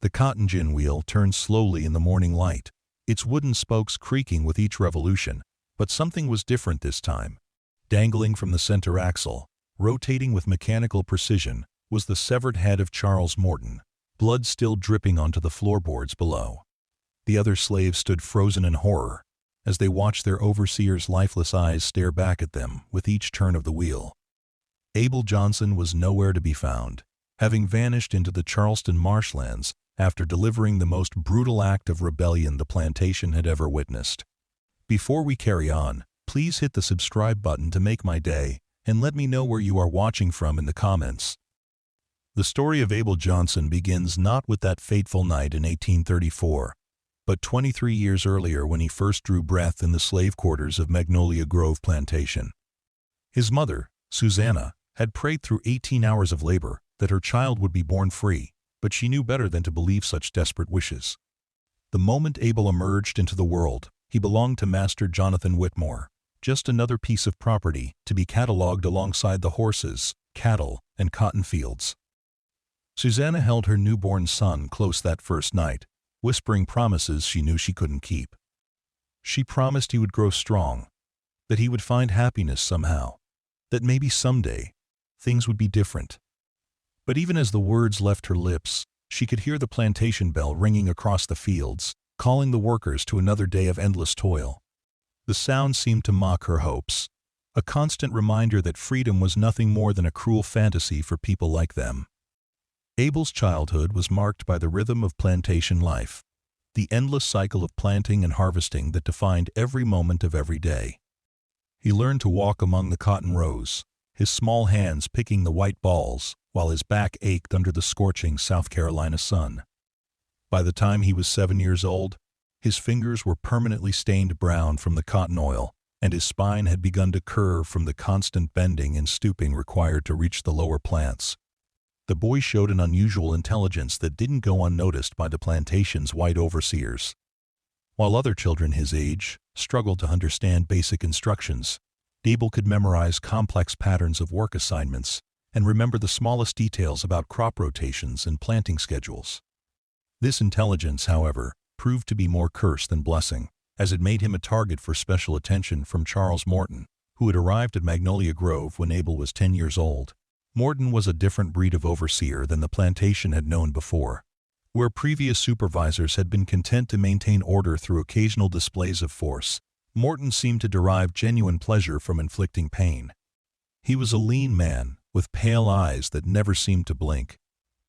The cotton gin wheel turned slowly in the morning light, its wooden spokes creaking with each revolution, but something was different this time. Dangling from the center axle, rotating with mechanical precision, was the severed head of Charles Morton, blood still dripping onto the floorboards below. The other slaves stood frozen in horror, as they watched their overseer's lifeless eyes stare back at them with each turn of the wheel. Abel Johnson was nowhere to be found, having vanished into the Charleston marshlands after delivering the most brutal act of rebellion the plantation had ever witnessed. Before we carry on, please hit the subscribe button to make my day, and let me know where you are watching from in the comments. The story of Abel Johnson begins not with that fateful night in 1834, but 23 years earlier when he first drew breath in the slave quarters of Magnolia Grove Plantation. His mother, Susanna, had prayed through 18 hours of labor that her child would be born free, but she knew better than to believe such desperate wishes. The moment Abel emerged into the world, he belonged to Master Jonathan Whitmore, just another piece of property to be catalogued alongside the horses, cattle, and cotton fields. Susanna held her newborn son close that first night, whispering promises she knew she couldn't keep. She promised he would grow strong, that he would find happiness somehow, that maybe someday things would be different. But even as the words left her lips, she could hear the plantation bell ringing across the fields, calling the workers to another day of endless toil. The sound seemed to mock her hopes, a constant reminder that freedom was nothing more than a cruel fantasy for people like them. Abel's childhood was marked by the rhythm of plantation life, the endless cycle of planting and harvesting that defined every moment of every day. He learned to walk among the cotton rows, his small hands picking the white balls, while his back ached under the scorching South Carolina sun. By the time he was 7 years old, his fingers were permanently stained brown from the cotton oil, and his spine had begun to curve from the constant bending and stooping required to reach the lower plants. The boy showed an unusual intelligence that didn't go unnoticed by the plantation's white overseers. While other children his age struggled to understand basic instructions, Abel could memorize complex patterns of work assignments and remember the smallest details about crop rotations and planting schedules. This intelligence, however, proved to be more curse than blessing, as it made him a target for special attention from Charles Morton, who had arrived at Magnolia Grove when Abel was 10 years old. Morton was a different breed of overseer than the plantation had known before. Where previous supervisors had been content to maintain order through occasional displays of force, Morton seemed to derive genuine pleasure from inflicting pain. He was a lean man, with pale eyes that never seemed to blink,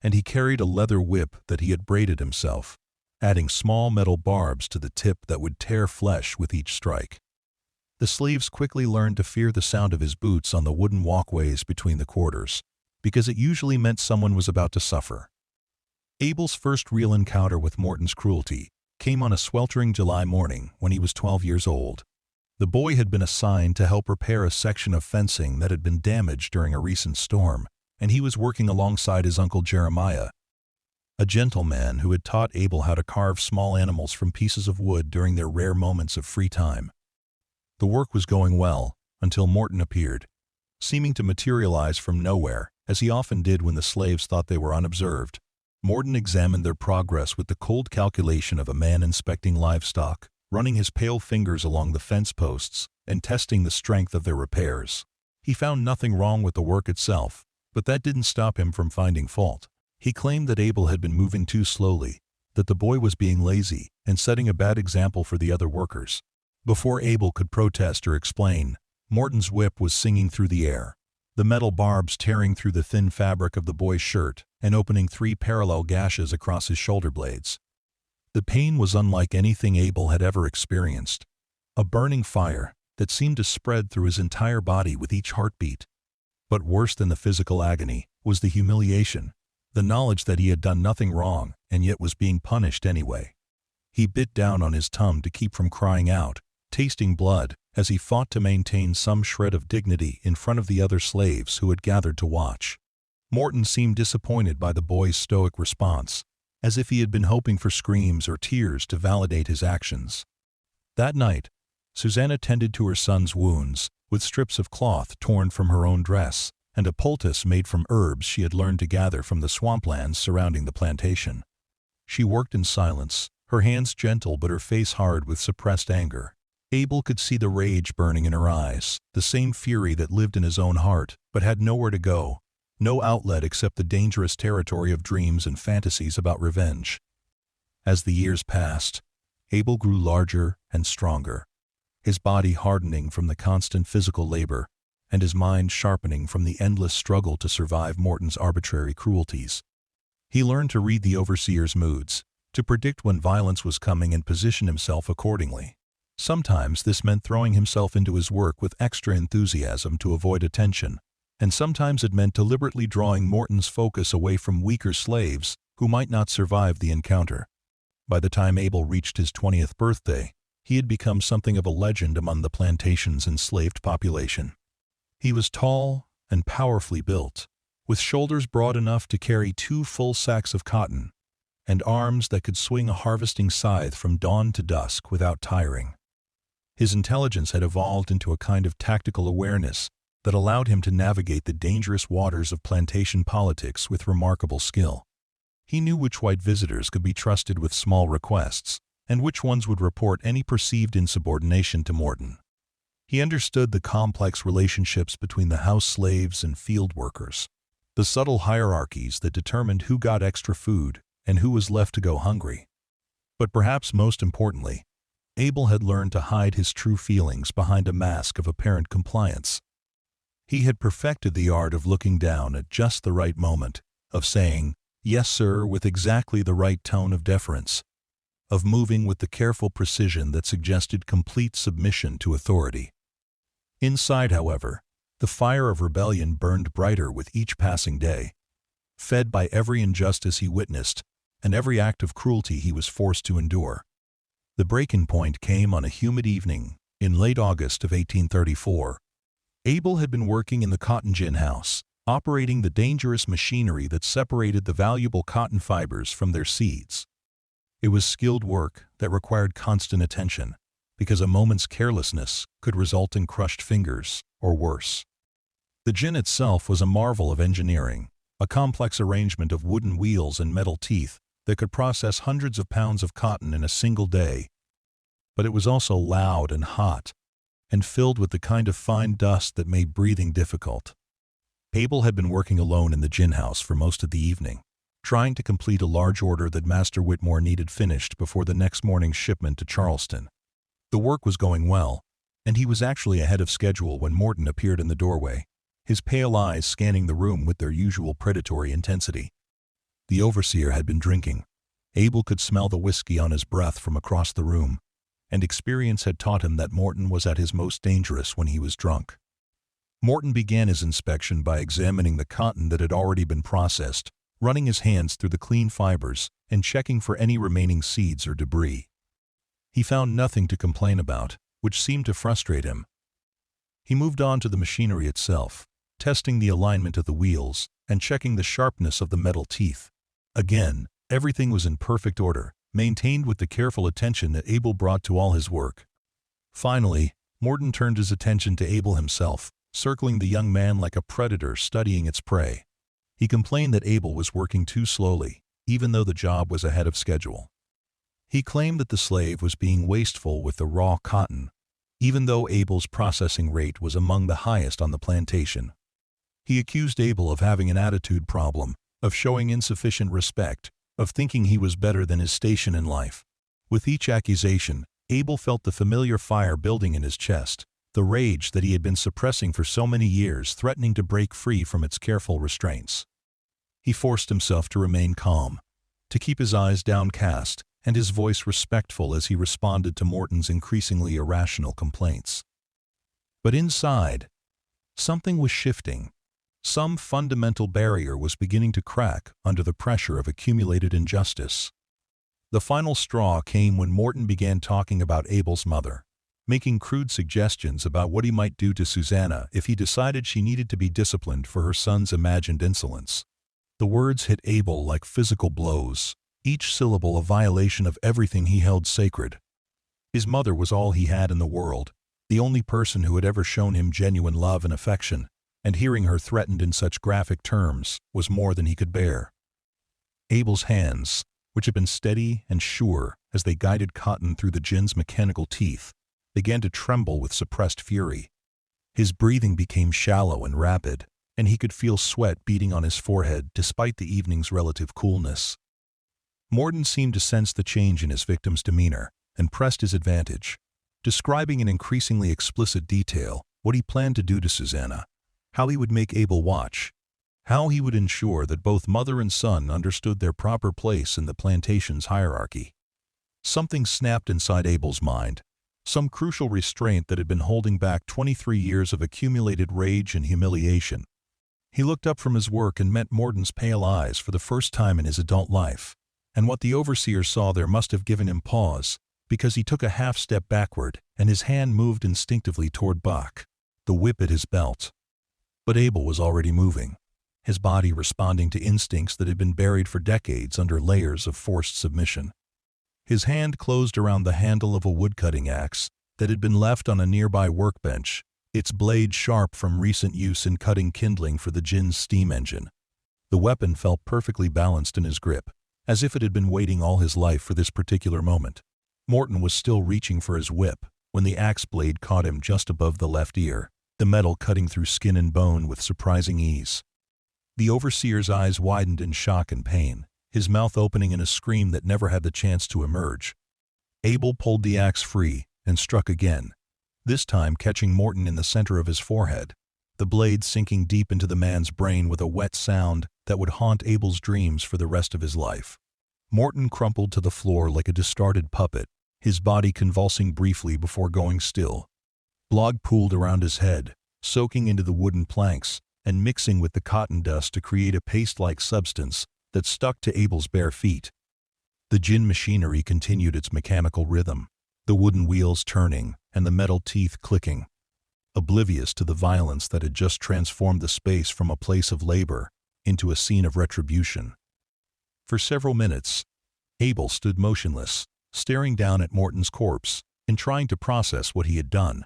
and he carried a leather whip that he had braided himself, adding small metal barbs to the tip that would tear flesh with each strike. The slaves quickly learned to fear the sound of his boots on the wooden walkways between the quarters, because it usually meant someone was about to suffer. Abel's first real encounter with Morton's cruelty came on a sweltering July morning when he was 12 years old. The boy had been assigned to help repair a section of fencing that had been damaged during a recent storm, and he was working alongside his uncle Jeremiah, a gentleman who had taught Abel how to carve small animals from pieces of wood during their rare moments of free time. The work was going well until Morton appeared, seeming to materialize from nowhere, as he often did when the slaves thought they were unobserved. Morton examined their progress with the cold calculation of a man inspecting livestock, running his pale fingers along the fence posts and testing the strength of their repairs. He found nothing wrong with the work itself, but that didn't stop him from finding fault. He claimed that Abel had been moving too slowly, that the boy was being lazy and setting a bad example for the other workers. Before Abel could protest or explain, Morton's whip was singing through the air, the metal barbs tearing through the thin fabric of the boy's shirt and opening 3 parallel gashes across his shoulder blades. The pain was unlike anything Abel had ever experienced, a burning fire that seemed to spread through his entire body with each heartbeat. But worse than the physical agony was the humiliation, the knowledge that he had done nothing wrong and yet was being punished anyway. He bit down on his tongue to keep from crying out, tasting blood, as he fought to maintain some shred of dignity in front of the other slaves who had gathered to watch. Morton seemed disappointed by the boy's stoic response, as if he had been hoping for screams or tears to validate his actions. That night, Susanna tended to her son's wounds with strips of cloth torn from her own dress and a poultice made from herbs she had learned to gather from the swamplands surrounding the plantation. She worked in silence, her hands gentle but her face hard with suppressed anger. Abel could see the rage burning in her eyes, the same fury that lived in his own heart, but had nowhere to go, no outlet except the dangerous territory of dreams and fantasies about revenge. As the years passed, Abel grew larger and stronger, his body hardening from the constant physical labor, and his mind sharpening from the endless struggle to survive Morton's arbitrary cruelties. He learned to read the overseer's moods, to predict when violence was coming and position himself accordingly. Sometimes this meant throwing himself into his work with extra enthusiasm to avoid attention, and sometimes it meant deliberately drawing Morton's focus away from weaker slaves who might not survive the encounter. By the time Abel reached his 20th birthday, he had become something of a legend among the plantation's enslaved population. He was tall and powerfully built, with shoulders broad enough to carry 2 full sacks of cotton, and arms that could swing a harvesting scythe from dawn to dusk without tiring. His intelligence had evolved into a kind of tactical awareness that allowed him to navigate the dangerous waters of plantation politics with remarkable skill. He knew which white visitors could be trusted with small requests, and which ones would report any perceived insubordination to Morton. He understood the complex relationships between the house slaves and field workers, the subtle hierarchies that determined who got extra food and who was left to go hungry. But perhaps most importantly, Abel had learned to hide his true feelings behind a mask of apparent compliance. He had perfected the art of looking down at just the right moment, of saying, "Yes, sir," with exactly the right tone of deference, of moving with the careful precision that suggested complete submission to authority. Inside, however, the fire of rebellion burned brighter with each passing day, fed by every injustice he witnessed and every act of cruelty he was forced to endure. The breaking point came on a humid evening in late August of 1834. Abel had been working in the cotton gin house, operating the dangerous machinery that separated the valuable cotton fibers from their seeds. It was skilled work that required constant attention, because a moment's carelessness could result in crushed fingers, or worse. The gin itself was a marvel of engineering, a complex arrangement of wooden wheels and metal teeth that could process hundreds of pounds of cotton in a single day. But it was also loud and hot, and filled with the kind of fine dust that made breathing difficult. Abel had been working alone in the gin house for most of the evening, trying to complete a large order that Master Whitmore needed finished before the next morning's shipment to Charleston. The work was going well, and he was actually ahead of schedule when Morton appeared in the doorway, his pale eyes scanning the room with their usual predatory intensity. The overseer had been drinking. Abel could smell the whiskey on his breath from across the room, and experience had taught him that Morton was at his most dangerous when he was drunk. Morton began his inspection by examining the cotton that had already been processed, running his hands through the clean fibers and checking for any remaining seeds or debris. He found nothing to complain about, which seemed to frustrate him. He moved on to the machinery itself, testing the alignment of the wheels and checking the sharpness of the metal teeth. Again, everything was in perfect order, maintained with the careful attention that Abel brought to all his work. Finally, Morton turned his attention to Abel himself, circling the young man like a predator studying its prey. He complained that Abel was working too slowly, even though the job was ahead of schedule. He claimed that the slave was being wasteful with the raw cotton, even though Abel's processing rate was among the highest on the plantation. He accused Abel of having an attitude problem, of showing insufficient respect, of thinking he was better than his station in life. With each accusation, Abel felt the familiar fire building in his chest, the rage that he had been suppressing for so many years threatening to break free from its careful restraints. He forced himself to remain calm, to keep his eyes downcast and his voice respectful as he responded to Morton's increasingly irrational complaints. But inside, something was shifting. Some fundamental barrier was beginning to crack under the pressure of accumulated injustice. The final straw came when Morton began talking about Abel's mother, making crude suggestions about what he might do to Susanna if he decided she needed to be disciplined for her son's imagined insolence. The words hit Abel like physical blows, each syllable a violation of everything he held sacred. His mother was all he had in the world, the only person who had ever shown him genuine love and affection, and hearing her threatened in such graphic terms was more than he could bear. Abel's hands, which had been steady and sure as they guided Cotton through the gin's mechanical teeth, began to tremble with suppressed fury. His breathing became shallow and rapid, and he could feel sweat beading on his forehead despite the evening's relative coolness. Morton seemed to sense the change in his victim's demeanor and pressed his advantage, describing in increasingly explicit detail what he planned to do to Susanna, how he would make Abel watch, how he would ensure that both mother and son understood their proper place in the plantation's hierarchy. Something snapped inside Abel's mind, some crucial restraint that had been holding back 23 years of accumulated rage and humiliation. He looked up from his work and met Morton's pale eyes for the first time in his adult life, and what the overseer saw there must have given him pause, because he took a half-step backward and his hand moved instinctively toward Buck, the whip at his belt. But Abel was already moving, his body responding to instincts that had been buried for decades under layers of forced submission. His hand closed around the handle of a woodcutting axe that had been left on a nearby workbench, its blade sharp from recent use in cutting kindling for the gin's steam engine. The weapon felt perfectly balanced in his grip, as if it had been waiting all his life for this particular moment. Morton was still reaching for his whip when the axe blade caught him just above the left ear, the metal cutting through skin and bone with surprising ease. The overseer's eyes widened in shock and pain, his mouth opening in a scream that never had the chance to emerge. Abel pulled the axe free and struck again, this time catching Morton in the center of his forehead, the blade sinking deep into the man's brain with a wet sound that would haunt Abel's dreams for the rest of his life. Morton crumpled to the floor like a discarded puppet, his body convulsing briefly before going still. Blood pooled around his head, soaking into the wooden planks and mixing with the cotton dust to create a paste-like substance that stuck to Abel's bare feet. The gin machinery continued its mechanical rhythm, the wooden wheels turning and the metal teeth clicking, oblivious to the violence that had just transformed the space from a place of labor into a scene of retribution. For several minutes, Abel stood motionless, staring down at Morton's corpse and trying to process what he had done.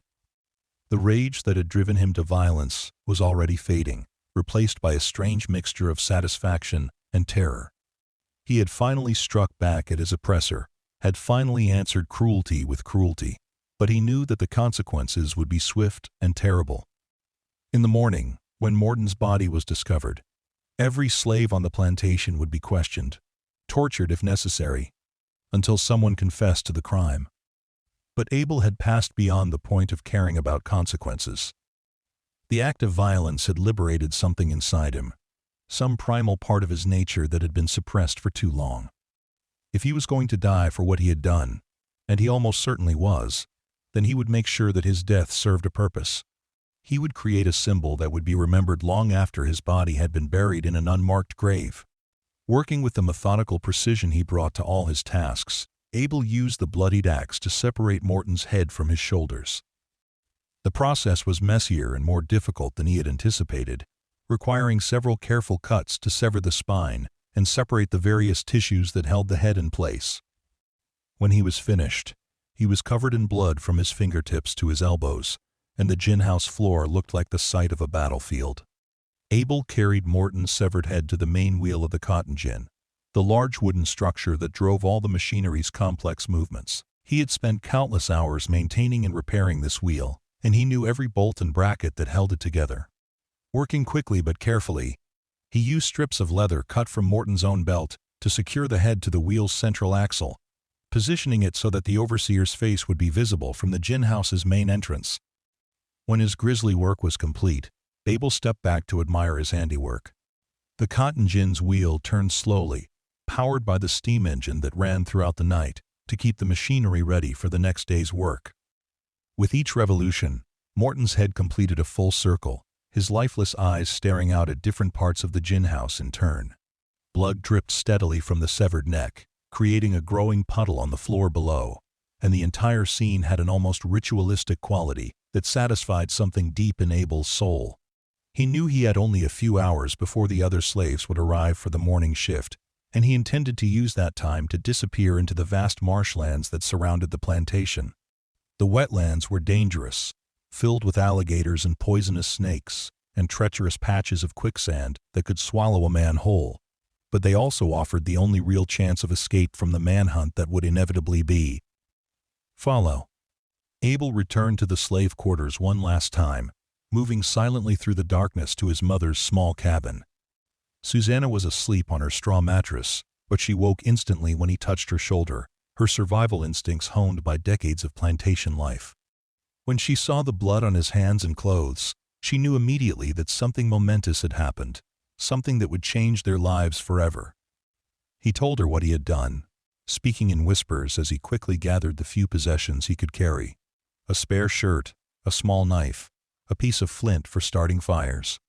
The rage that had driven him to violence was already fading, replaced by a strange mixture of satisfaction and terror. He had finally struck back at his oppressor, had finally answered cruelty with cruelty, but he knew that the consequences would be swift and terrible. In the morning, when Morton's body was discovered, every slave on the plantation would be questioned, tortured if necessary, until someone confessed to the crime. But Abel had passed beyond the point of caring about consequences. The act of violence had liberated something inside him, some primal part of his nature that had been suppressed for too long. If he was going to die for what he had done, and he almost certainly was, then he would make sure that his death served a purpose. He would create a symbol that would be remembered long after his body had been buried in an unmarked grave. Working with the methodical precision he brought to all his tasks, Abel used the bloodied axe to separate Morton's head from his shoulders. The process was messier and more difficult than he had anticipated, requiring several careful cuts to sever the spine and separate the various tissues that held the head in place. When he was finished, he was covered in blood from his fingertips to his elbows, and the gin house floor looked like the site of a battlefield. Abel carried Morton's severed head to the main wheel of the cotton gin, the large wooden structure that drove all the machinery's complex movements. He had spent countless hours maintaining and repairing this wheel, and he knew every bolt and bracket that held it together. Working quickly but carefully, he used strips of leather cut from Morton's own belt to secure the head to the wheel's central axle, positioning it so that the overseer's face would be visible from the gin house's main entrance. When his grisly work was complete, Abel stepped back to admire his handiwork. The cotton gin's wheel turned slowly, powered by the steam engine that ran throughout the night to keep the machinery ready for the next day's work. With each revolution, Morton's head completed a full circle, his lifeless eyes staring out at different parts of the gin house in turn. Blood dripped steadily from the severed neck, creating a growing puddle on the floor below, and the entire scene had an almost ritualistic quality that satisfied something deep in Abel's soul. He knew he had only a few hours before the other slaves would arrive for the morning shift, and he intended to use that time to disappear into the vast marshlands that surrounded the plantation. The wetlands were dangerous, filled with alligators and poisonous snakes, and treacherous patches of quicksand that could swallow a man whole. but they also offered the only real chance of escape from the manhunt that would inevitably be. Follow. Abel returned to the slave quarters one last time, moving silently through the darkness to his mother's small cabin. Susanna was asleep on her straw mattress, but she woke instantly when he touched her shoulder, her survival instincts honed by decades of plantation life. When she saw the blood on his hands and clothes, she knew immediately that something momentous had happened, something that would change their lives forever. He told her what he had done, speaking in whispers as he quickly gathered the few possessions he could carry: a spare shirt, a small knife, a piece of flint for starting fires.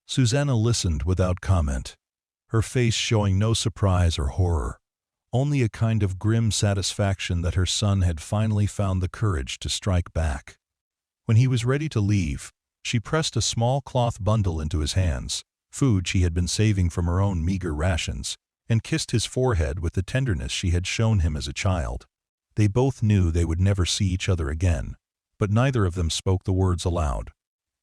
Susanna listened without comment, her face showing no surprise or horror, only a kind of grim satisfaction that her son had finally found the courage to strike back. When he was ready to leave, she pressed a small cloth bundle into his hands, food she had been saving from her own meager rations, and kissed his forehead with the tenderness she had shown him as a child. They both knew they would never see each other again, but neither of them spoke the words aloud.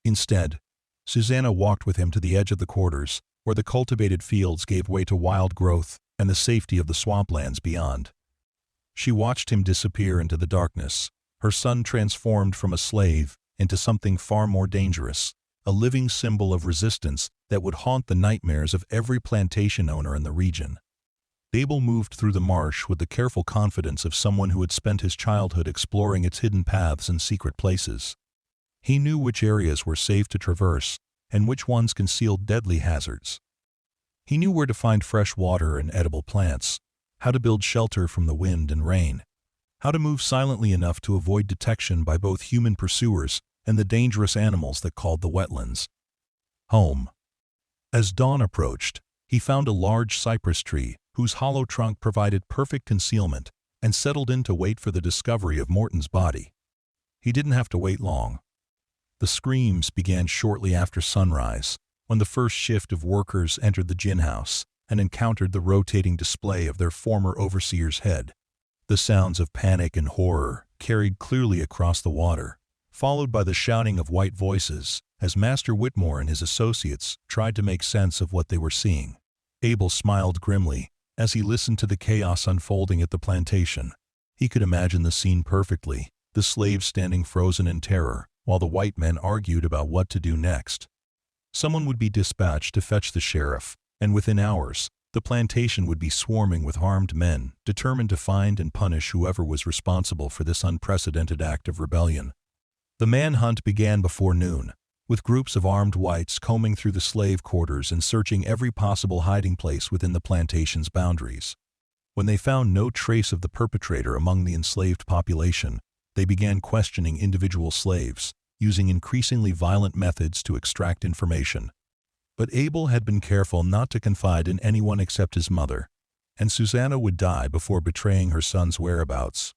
Instead, Susanna walked with him to the edge of the quarters, where the cultivated fields gave way to wild growth and the safety of the swamplands beyond. She watched him disappear into the darkness, her son transformed from a slave into something far more dangerous, a living symbol of resistance that would haunt the nightmares of every plantation owner in the region. Abel moved through the marsh with the careful confidence of someone who had spent his childhood exploring its hidden paths and secret places. He knew which areas were safe to traverse and which ones concealed deadly hazards. He knew where to find fresh water and edible plants, how to build shelter from the wind and rain, how to move silently enough to avoid detection by both human pursuers and the dangerous animals that called the wetlands home. As dawn approached, he found a large cypress tree whose hollow trunk provided perfect concealment and settled in to wait for the discovery of Morton's body. He didn't have to wait long. The screams began shortly after sunrise, when the first shift of workers entered the gin house and encountered the rotating display of their former overseer's head. The sounds of panic and horror carried clearly across the water, followed by the shouting of white voices as Master Whitmore and his associates tried to make sense of what they were seeing. Abel smiled grimly as he listened to the chaos unfolding at the plantation. He could imagine the scene perfectly, the slaves standing frozen in terror, while the white men argued about what to do next. Someone would be dispatched to fetch the sheriff, and within hours, the plantation would be swarming with armed men, determined to find and punish whoever was responsible for this unprecedented act of rebellion. The manhunt began before noon, with groups of armed whites combing through the slave quarters and searching every possible hiding place within the plantation's boundaries. When they found no trace of the perpetrator among the enslaved population, they began questioning individual slaves, using increasingly violent methods to extract information. But Abel had been careful not to confide in anyone except his mother, and Susanna would die before betraying her son's whereabouts.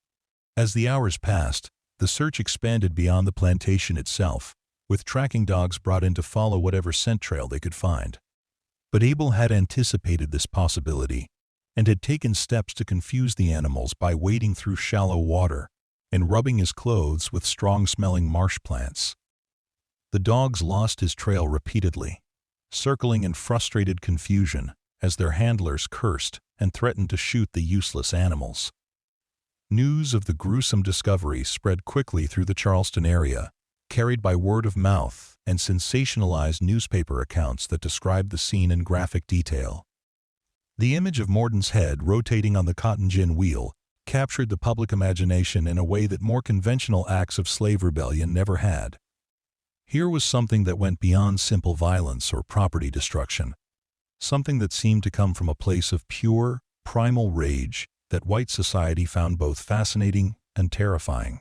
As the hours passed, the search expanded beyond the plantation itself, with tracking dogs brought in to follow whatever scent trail they could find. But Abel had anticipated this possibility, and had taken steps to confuse the animals by wading through shallow water and rubbing his clothes with strong-smelling marsh plants. The dogs lost his trail repeatedly, circling in frustrated confusion as their handlers cursed and threatened to shoot the useless animals. News of the gruesome discovery spread quickly through the Charleston area, carried by word of mouth and sensationalized newspaper accounts that described the scene in graphic detail. The image of Morton's head rotating on the cotton gin wheel captured the public imagination in a way that more conventional acts of slave rebellion never had. Here was something that went beyond simple violence or property destruction, something that seemed to come from a place of pure, primal rage that white society found both fascinating and terrifying.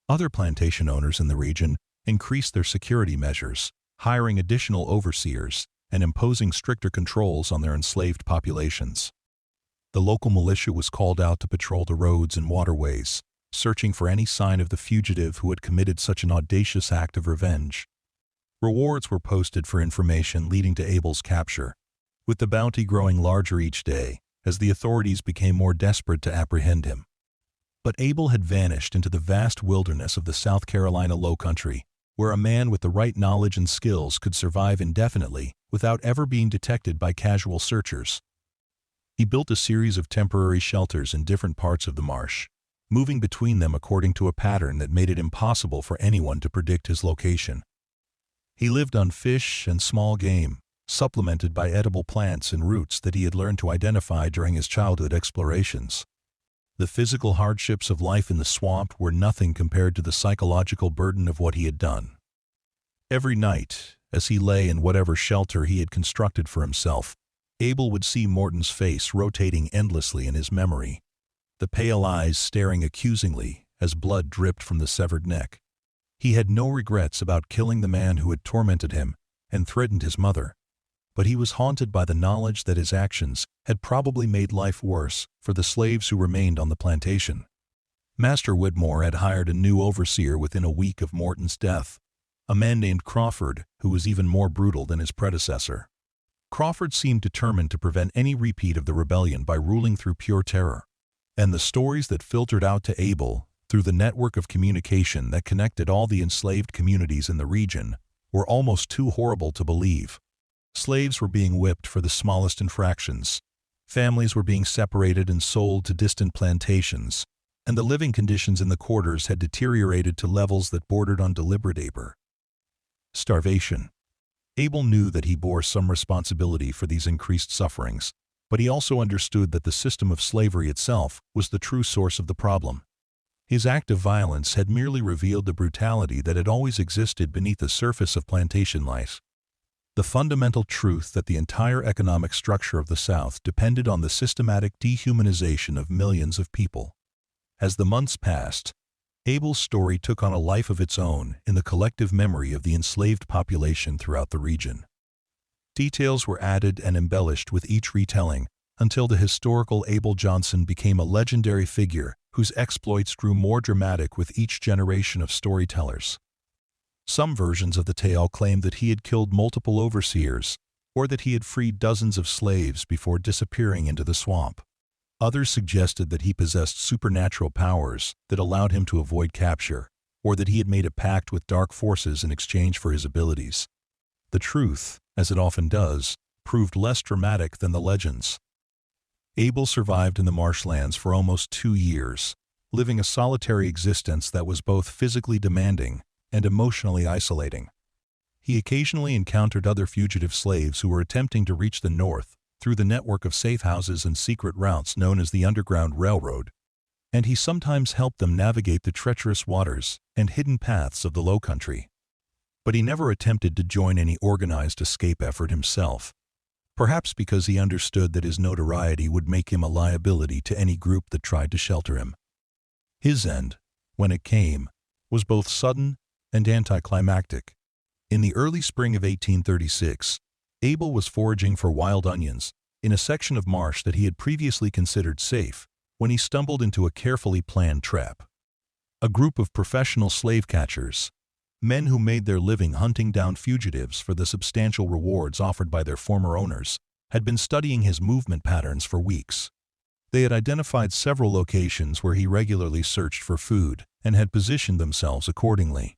Other plantation owners in the region increased their security measures, hiring additional overseers and imposing stricter controls on their enslaved populations. The local militia was called out to patrol the roads and waterways, searching for any sign of the fugitive who had committed such an audacious act of revenge. Rewards were posted for information leading to Abel's capture, with the bounty growing larger each day as the authorities became more desperate to apprehend him. But Abel had vanished into the vast wilderness of the South Carolina Lowcountry, where a man with the right knowledge and skills could survive indefinitely without ever being detected by casual searchers. He built a series of temporary shelters in different parts of the marsh, moving between them according to a pattern that made it impossible for anyone to predict his location. He lived on fish and small game, supplemented by edible plants and roots that he had learned to identify during his childhood explorations. The physical hardships of life in the swamp were nothing compared to the psychological burden of what he had done. Every night, as he lay in whatever shelter he had constructed for himself, Abel would see Morton's face rotating endlessly in his memory, the pale eyes staring accusingly as blood dripped from the severed neck. He had no regrets about killing the man who had tormented him and threatened his mother, but he was haunted by the knowledge that his actions had probably made life worse for the slaves who remained on the plantation. Master Whitmore had hired a new overseer within a week of Morton's death, a man named Crawford who was even more brutal than his predecessor. Crawford seemed determined to prevent any repeat of the rebellion by ruling through pure terror, and the stories that filtered out to Abel through the network of communication that connected all the enslaved communities in the region were almost too horrible to believe. Slaves were being whipped for the smallest infractions, families were being separated and sold to distant plantations, and the living conditions in the quarters had deteriorated to levels that bordered on deliberate starvation. Abel knew that he bore some responsibility for these increased sufferings, but he also understood that the system of slavery itself was the true source of the problem. His act of violence had merely revealed the brutality that had always existed beneath the surface of plantation life. The fundamental truth that the entire economic structure of the South depended on the systematic dehumanization of millions of people. As the months passed, Abel's story took on a life of its own in the collective memory of the enslaved population throughout the region. Details were added and embellished with each retelling until the historical Abel Johnson became a legendary figure whose exploits grew more dramatic with each generation of storytellers. Some versions of the tale claimed that he had killed multiple overseers, or that he had freed dozens of slaves before disappearing into the swamp. Others suggested that he possessed supernatural powers that allowed him to avoid capture, or that he had made a pact with dark forces in exchange for his abilities. The truth, as it often does, proved less dramatic than the legends. Abel survived in the marshlands for almost 2 years, living a solitary existence that was both physically demanding and emotionally isolating. He occasionally encountered other fugitive slaves who were attempting to reach the north through the network of safe houses and secret routes known as the Underground Railroad, and he sometimes helped them navigate the treacherous waters and hidden paths of the low country. But he never attempted to join any organized escape effort himself, perhaps because he understood that his notoriety would make him a liability to any group that tried to shelter him. His end, when it came, was both sudden and anticlimactic. In the early spring of 1836, Abel was foraging for wild onions in a section of marsh that he had previously considered safe when he stumbled into a carefully planned trap. A group of professional slave catchers, men who made their living hunting down fugitives for the substantial rewards offered by their former owners, had been studying his movement patterns for weeks. They had identified several locations where he regularly searched for food and had positioned themselves accordingly.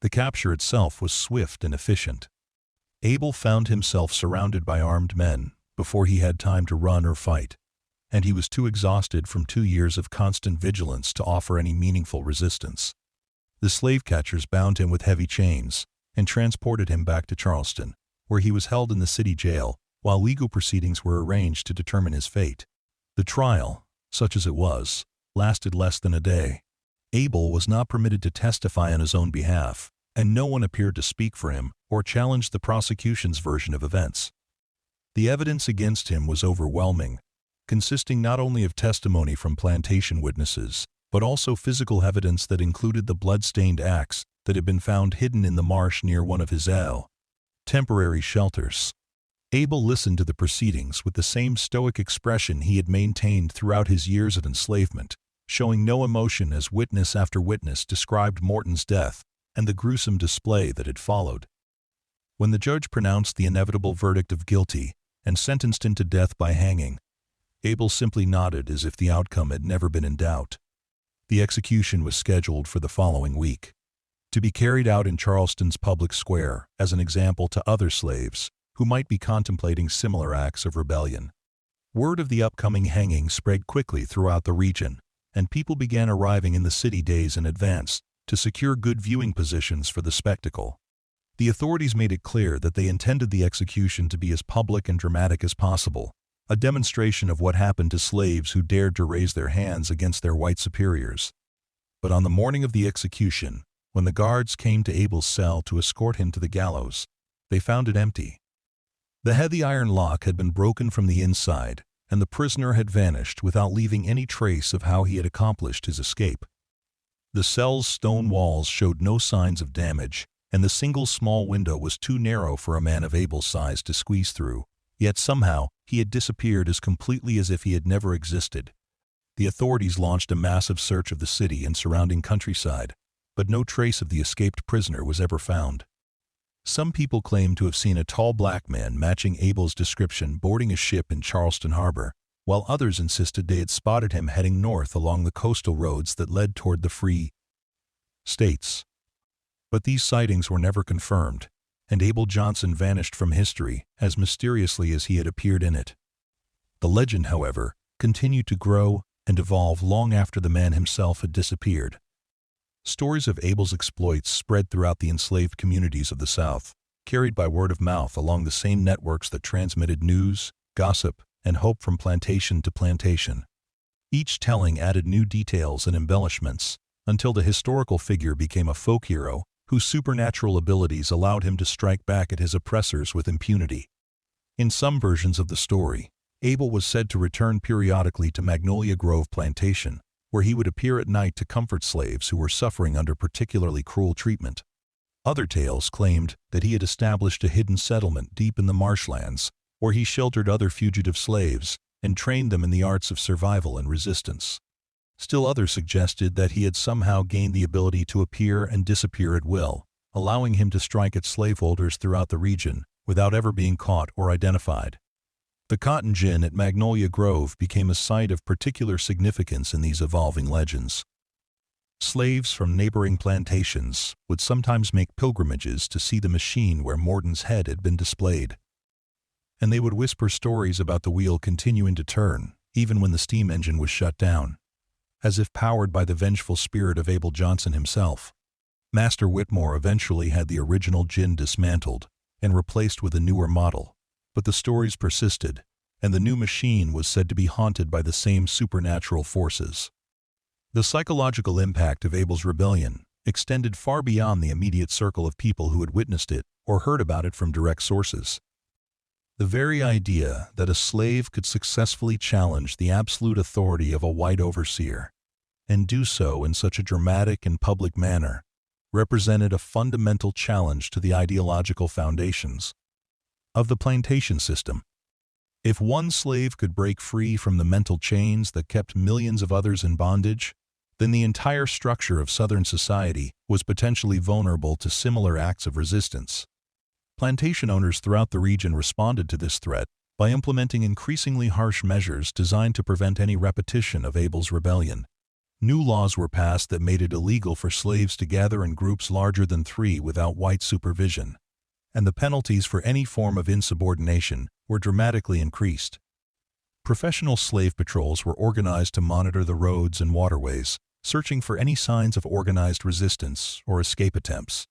The capture itself was swift and efficient. Abel found himself surrounded by armed men before he had time to run or fight, and he was too exhausted from 2 years of constant vigilance to offer any meaningful resistance. The slave catchers bound him with heavy chains and transported him back to Charleston, where he was held in the city jail while legal proceedings were arranged to determine his fate. The trial, such as it was, lasted less than a day. Abel was not permitted to testify on his own behalf, and no one appeared to speak for him or challenge the prosecution's version of events. The evidence against him was overwhelming, consisting not only of testimony from plantation witnesses, but also physical evidence that included the blood-stained axe that had been found hidden in the marsh near one of his temporary shelters. Abel listened to the proceedings with the same stoic expression he had maintained throughout his years of enslavement, showing no emotion as witness after witness described Morton's death and the gruesome display that had followed. When the judge pronounced the inevitable verdict of guilty and sentenced him to death by hanging, Abel simply nodded as if the outcome had never been in doubt. The execution was scheduled for the following week, to be carried out in Charleston's public square as an example to other slaves who might be contemplating similar acts of rebellion. Word of the upcoming hanging spread quickly throughout the region, and people began arriving in the city days in advance to secure good viewing positions for the spectacle. The authorities made it clear that they intended the execution to be as public and dramatic as possible, a demonstration of what happened to slaves who dared to raise their hands against their white superiors. But on the morning of the execution, when the guards came to Abel's cell to escort him to the gallows, they found it empty. The heavy iron lock had been broken from the inside, and the prisoner had vanished without leaving any trace of how he had accomplished his escape. The cell's stone walls showed no signs of damage, and the single small window was too narrow for a man of Abel's size to squeeze through, yet somehow he had disappeared as completely as if he had never existed. The authorities launched a massive search of the city and surrounding countryside, but no trace of the escaped prisoner was ever found. Some people claimed to have seen a tall black man matching Abel's description boarding a ship in Charleston harbor, while others insisted they had spotted him heading north along the coastal roads that led toward the free states. But these sightings were never confirmed, and Abel Johnson vanished from history as mysteriously as he had appeared in it. The legend, however, continued to grow and evolve long after the man himself had disappeared. Stories of Abel's exploits spread throughout the enslaved communities of the South, carried by word of mouth along the same networks that transmitted news, gossip, and hope from plantation to plantation. Each telling added new details and embellishments, until the historical figure became a folk hero whose supernatural abilities allowed him to strike back at his oppressors with impunity. In some versions of the story, Abel was said to return periodically to Magnolia Grove Plantation, where he would appear at night to comfort slaves who were suffering under particularly cruel treatment. Other tales claimed that he had established a hidden settlement deep in the marshlands, where he sheltered other fugitive slaves and trained them in the arts of survival and resistance. Still others suggested that he had somehow gained the ability to appear and disappear at will, allowing him to strike at slaveholders throughout the region without ever being caught or identified. The cotton gin at Magnolia Grove became a site of particular significance in these evolving legends. Slaves from neighboring plantations would sometimes make pilgrimages to see the machine where Morton's head had been displayed. And they would whisper stories about the wheel continuing to turn, even when the steam engine was shut down, as if powered by the vengeful spirit of Abel Johnson himself. Master Whitmore eventually had the original gin dismantled and replaced with a newer model, but the stories persisted, and the new machine was said to be haunted by the same supernatural forces. The psychological impact of Abel's rebellion extended far beyond the immediate circle of people who had witnessed it or heard about it from direct sources. The very idea that a slave could successfully challenge the absolute authority of a white overseer, and do so in such a dramatic and public manner, represented a fundamental challenge to the ideological foundations of the plantation system. If one slave could break free from the mental chains that kept millions of others in bondage, then the entire structure of Southern society was potentially vulnerable to similar acts of resistance. Plantation owners throughout the region responded to this threat by implementing increasingly harsh measures designed to prevent any repetition of Abel's rebellion. New laws were passed that made it illegal for slaves to gather in groups larger than 3 without white supervision, and the penalties for any form of insubordination were dramatically increased. Professional slave patrols were organized to monitor the roads and waterways, searching for any signs of organized resistance or escape attempts.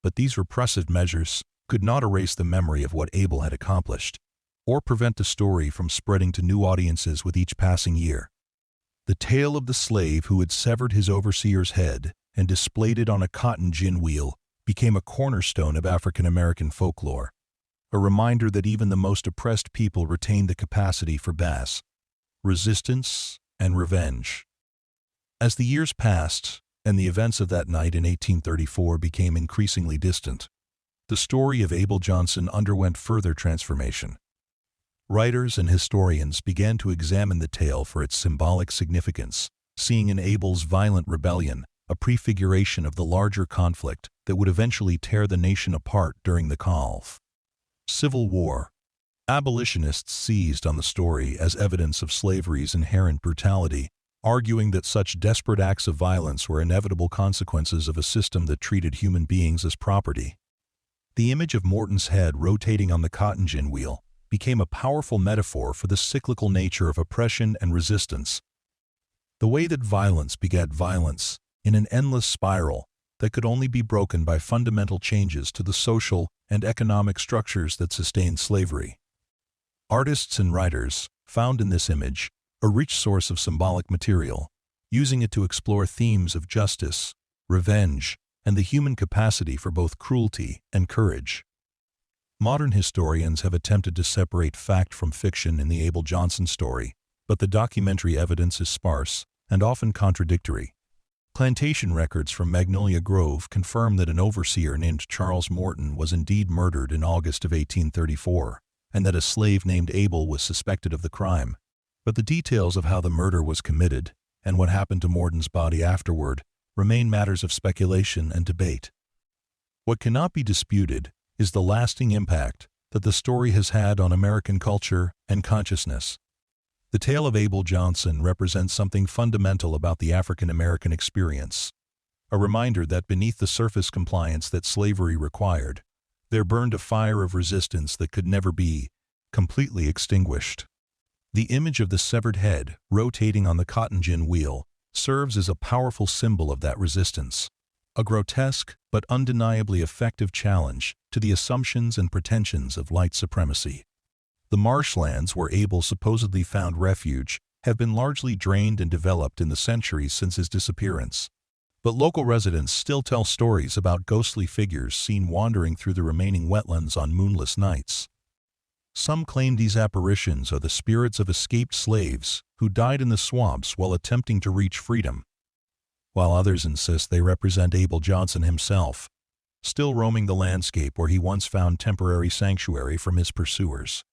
But these repressive measures could not erase the memory of what Abel had accomplished, or prevent the story from spreading to new audiences with each passing year. The tale of the slave who had severed his overseer's head and displayed it on a cotton gin wheel became a cornerstone of African American folklore, a reminder that even the most oppressed people retained the capacity for resistance, and revenge. As the years passed, and the events of that night in 1834 became increasingly distant, the story of Abel Johnson underwent further transformation. Writers and historians began to examine the tale for its symbolic significance, seeing in Abel's violent rebellion a prefiguration of the larger conflict that would eventually tear the nation apart during the Civil War. Abolitionists seized on the story as evidence of slavery's inherent brutality, arguing that such desperate acts of violence were inevitable consequences of a system that treated human beings as property. The image of Morton's head rotating on the cotton gin wheel became a powerful metaphor for the cyclical nature of oppression and resistance. The way that violence begat violence, in an endless spiral that could only be broken by fundamental changes to the social and economic structures that sustained slavery. Artists and writers found in this image a rich source of symbolic material, using it to explore themes of justice, revenge, and the human capacity for both cruelty and courage. Modern historians have attempted to separate fact from fiction in the Abel Johnson story, but the documentary evidence is sparse and often contradictory. Plantation records from Magnolia Grove confirm that an overseer named Charles Morton was indeed murdered in August of 1834, and that a slave named Abel was suspected of the crime. But the details of how the murder was committed and what happened to Morton's body afterward remain matters of speculation and debate. What cannot be disputed is the lasting impact that the story has had on American culture and consciousness. The tale of Abel Johnson represents something fundamental about the African American experience, a reminder that beneath the surface compliance that slavery required, there burned a fire of resistance that could never be completely extinguished. The image of the severed head rotating on the cotton gin wheel serves as a powerful symbol of that resistance, a grotesque but undeniably effective challenge to the assumptions and pretensions of white supremacy. The marshlands where Abel supposedly found refuge have been largely drained and developed in the centuries since his disappearance. But local residents still tell stories about ghostly figures seen wandering through the remaining wetlands on moonless nights. Some claim these apparitions are the spirits of escaped slaves who died in the swamps while attempting to reach freedom, while others insist they represent Abel Johnson himself, still roaming the landscape where he once found temporary sanctuary from his pursuers.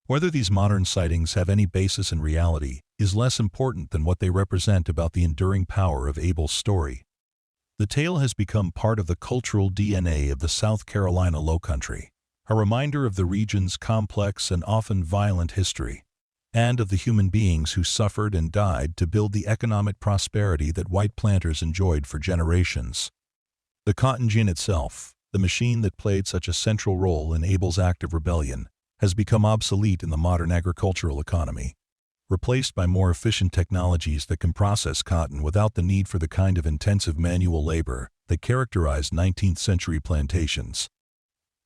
Whether these modern sightings have any basis in reality is less important than what they represent about the enduring power of Abel's story. The tale has become part of the cultural DNA of the South Carolina Lowcountry, a reminder of the region's complex and often violent history, and of the human beings who suffered and died to build the economic prosperity that white planters enjoyed for generations. The cotton gin itself, the machine that played such a central role in Abel's act of rebellion, has become obsolete in the modern agricultural economy, replaced by more efficient technologies that can process cotton without the need for the kind of intensive manual labor that characterized 19th-century plantations.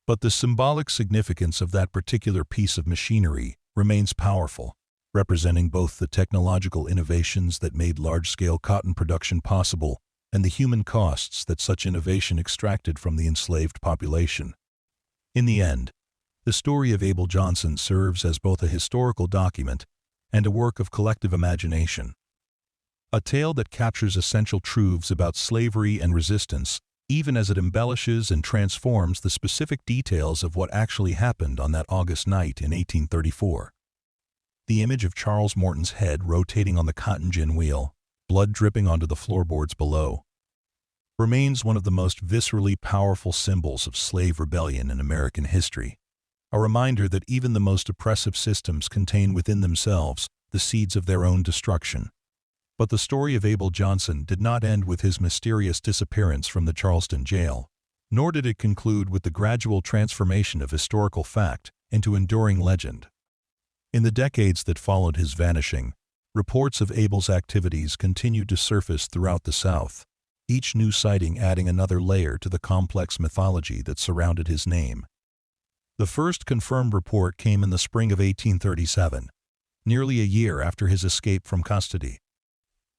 But the symbolic significance of that particular piece of machinery remains powerful, representing both the technological innovations that made large-scale cotton production possible and the human costs that such innovation extracted from the enslaved population. In the end, the story of Abel Johnson serves as both a historical document and a work of collective imagination. A tale that captures essential truths about slavery and resistance, even as it embellishes and transforms the specific details of what actually happened on that August night in 1834. The image of Charles Morton's head rotating on the cotton gin wheel, blood dripping onto the floorboards below, remains one of the most viscerally powerful symbols of slave rebellion in American history. A reminder that even the most oppressive systems contain within themselves the seeds of their own destruction. But the story of Abel Johnson did not end with his mysterious disappearance from the Charleston jail, nor did it conclude with the gradual transformation of historical fact into enduring legend. In the decades that followed his vanishing, reports of Abel's activities continued to surface throughout the South, each new sighting adding another layer to the complex mythology that surrounded his name. The first confirmed report came in the spring of 1837, nearly a year after his escape from custody,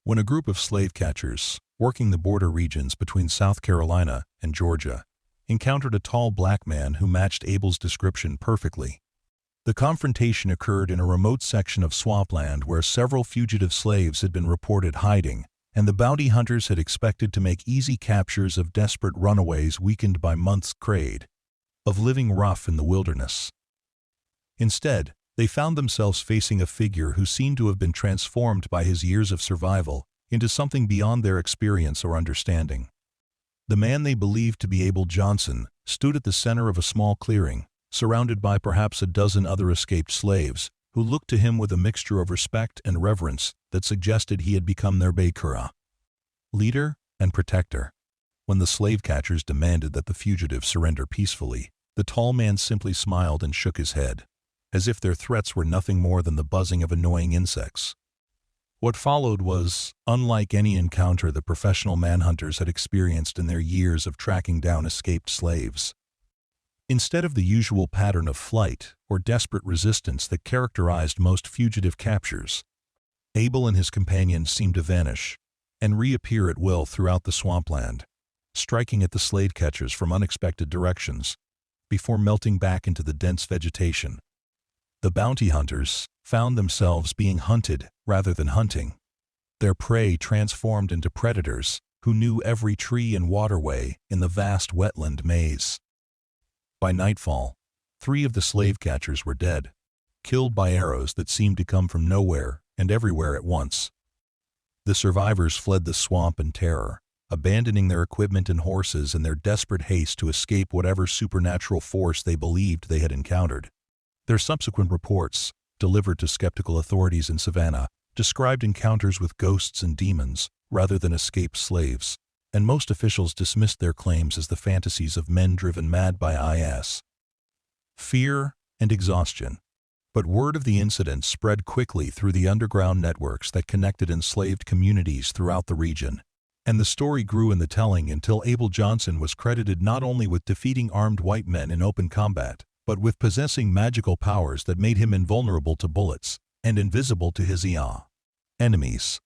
when a group of slave catchers, working the border regions between South Carolina and Georgia, encountered a tall black man who matched Abel's description perfectly. The confrontation occurred in a remote section of swampland where several fugitive slaves had been reported hiding, and the bounty hunters had expected to make easy captures of desperate runaways weakened by months' trade of living rough in the wilderness. Instead, they found themselves facing a figure who seemed to have been transformed by his years of survival into something beyond their experience or understanding. The man they believed to be Abel Johnson stood at the center of a small clearing, surrounded by perhaps a dozen other escaped slaves, who looked to him with a mixture of respect and reverence that suggested he had become their Bakura, leader and protector. When the slave catchers demanded that the fugitive surrender peacefully, the tall man simply smiled and shook his head. as if their threats were nothing more than the buzzing of annoying insects. What followed was unlike any encounter the professional manhunters had experienced in their years of tracking down escaped slaves. Instead of the usual pattern of flight or desperate resistance that characterized most fugitive captures, Abel and his companions seemed to vanish and reappear at will throughout the swampland, striking at the slave catchers from unexpected directions, before melting back into the dense vegetation. The bounty hunters found themselves being hunted rather than hunting, their prey transformed into predators who knew every tree and waterway in the vast wetland maze. By nightfall, 3 of the slave catchers were dead, killed by arrows that seemed to come from nowhere and everywhere at once. The survivors fled the swamp in terror, abandoning their equipment and horses in their desperate haste to escape whatever supernatural force they believed they had encountered. Their subsequent reports, delivered to skeptical authorities in Savannah, described encounters with ghosts and demons rather than escaped slaves, and most officials dismissed their claims as the fantasies of men driven mad by fear and exhaustion. But word of the incident spread quickly through the underground networks that connected enslaved communities throughout the region, and the story grew in the telling until Abel Johnson was credited not only with defeating armed white men in open combat, but with possessing magical powers that made him invulnerable to bullets and invisible to his enemies.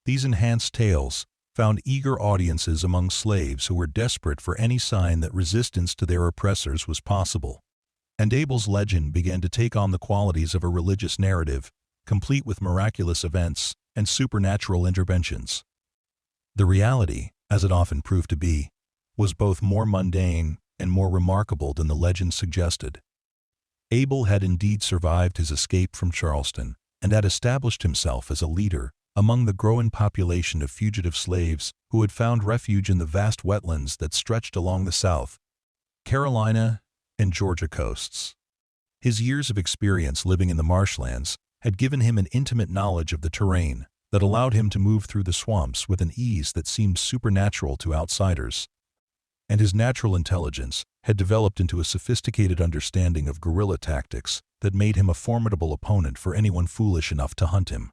These enhanced tales found eager audiences among slaves who were desperate for any sign that resistance to their oppressors was possible. And Abel's legend began to take on the qualities of a religious narrative, complete with miraculous events and supernatural interventions. The reality, as it often proved to be, was both more mundane and more remarkable than the legend suggested. Abel had indeed survived his escape from Charleston and had established himself as a leader among the growing population of fugitive slaves who had found refuge in the vast wetlands that stretched along the South Carolina and Georgia coasts. His years of experience living in the marshlands had given him an intimate knowledge of the terrain that allowed him to move through the swamps with an ease that seemed supernatural to outsiders. And his natural intelligence had developed into a sophisticated understanding of guerrilla tactics that made him a formidable opponent for anyone foolish enough to hunt him.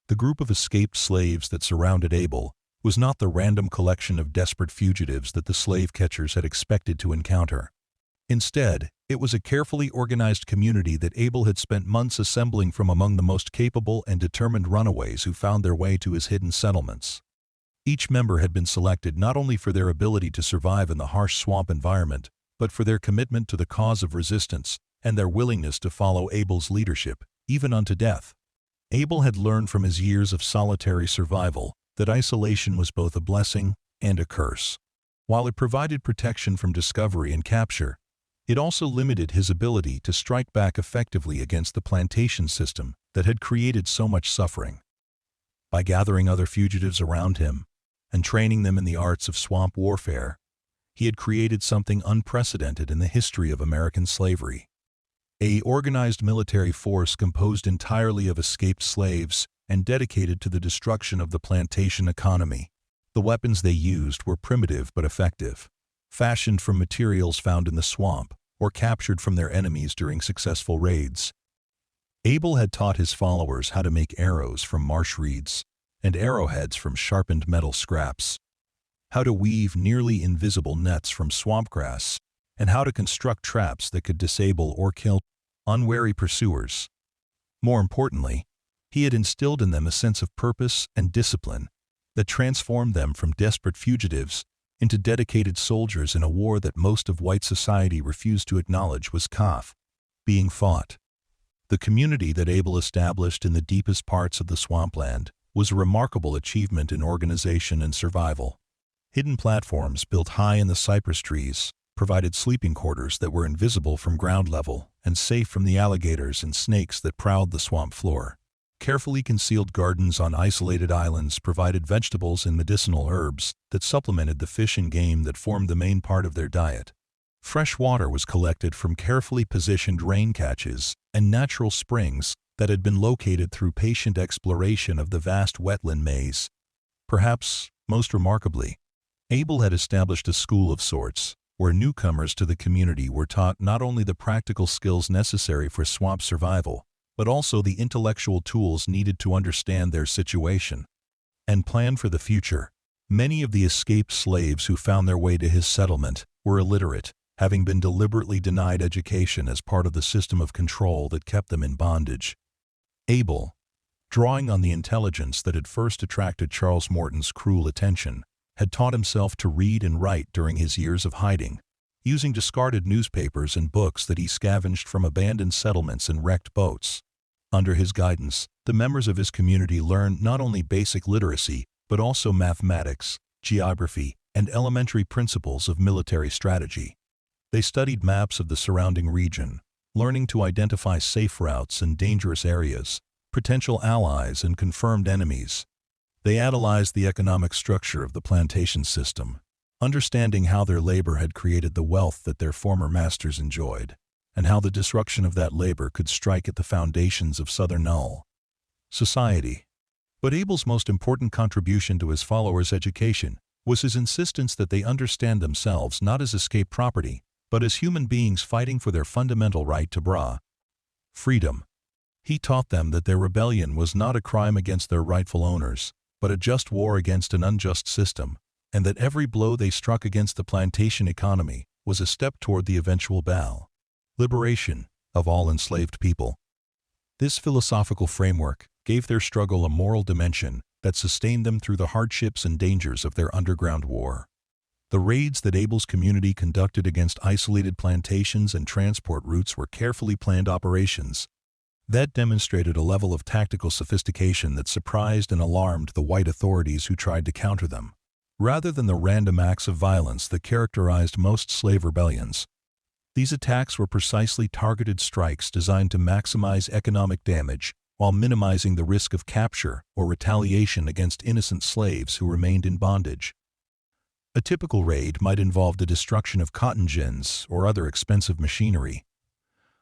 The group of escaped slaves that surrounded Abel was not the random collection of desperate fugitives that the slave catchers had expected to encounter. Instead, it was a carefully organized community that Abel had spent months assembling from among the most capable and determined runaways who found their way to his hidden settlements. Each member had been selected not only for their ability to survive in the harsh swamp environment, but for their commitment to the cause of resistance and their willingness to follow Abel's leadership, even unto death. Abel had learned from his years of solitary survival that isolation was both a blessing and a curse. While it provided protection from discovery and capture, it also limited his ability to strike back effectively against the plantation system that had created so much suffering. By gathering other fugitives around him and training them in the arts of swamp warfare, he had created something unprecedented in the history of American slavery. An organized military force composed entirely of escaped slaves and dedicated to the destruction of the plantation economy. The weapons they used were primitive but effective, fashioned from materials found in the swamp or captured from their enemies during successful raids. Abel had taught his followers how to make arrows from marsh reeds and arrowheads from sharpened metal scraps, how to weave nearly invisible nets from swamp grass, and how to construct traps that could disable or kill unwary pursuers. More importantly, he had instilled in them a sense of purpose and discipline that transformed them from desperate fugitives into dedicated soldiers in a war that most of white society refused to acknowledge was being fought. The community that Abel established in the deepest parts of the swampland was a remarkable achievement in organization and survival. Hidden platforms built high in the cypress trees provided sleeping quarters that were invisible from ground level and safe from the alligators and snakes that prowled the swamp floor. Carefully concealed gardens on isolated islands provided vegetables and medicinal herbs that supplemented the fish and game that formed the main part of their diet. Fresh water was collected from carefully positioned rain catches and natural springs that had been located through patient exploration of the vast wetland maze. Perhaps, most remarkably, Abel had established a school of sorts, where newcomers to the community were taught not only the practical skills necessary for swamp survival, but also the intellectual tools needed to understand their situation and plan for the future. Many of the escaped slaves who found their way to his settlement were illiterate, having been deliberately denied education as part of the system of control that kept them in bondage. Abel, drawing on the intelligence that had first attracted Charles Morton's cruel attention, had taught himself to read and write during his years of hiding, using discarded newspapers and books that he scavenged from abandoned settlements and wrecked boats. Under his guidance, the members of his community learned not only basic literacy, but also mathematics, geography, and elementary principles of military strategy. They studied maps of the surrounding region, learning to identify safe routes and dangerous areas, potential allies and confirmed enemies. They analyzed the economic structure of the plantation system, understanding how their labor had created the wealth that their former masters enjoyed, and how the destruction of that labor could strike at the foundations of Southern society. But Abel's most important contribution to his followers' education was his insistence that they understand themselves not as escaped property, but as human beings fighting for their fundamental right to freedom. He taught them that their rebellion was not a crime against their rightful owners, but a just war against an unjust system, and that every blow they struck against the plantation economy was a step toward the eventual liberation of all enslaved people. This philosophical framework gave their struggle a moral dimension that sustained them through the hardships and dangers of their underground war. The raids that Abel's community conducted against isolated plantations and transport routes were carefully planned operations that demonstrated a level of tactical sophistication that surprised and alarmed the white authorities who tried to counter them. Rather than the random acts of violence that characterized most slave rebellions, these attacks were precisely targeted strikes designed to maximize economic damage while minimizing the risk of capture or retaliation against innocent slaves who remained in bondage. A typical raid might involve the destruction of cotton gins or other expensive machinery,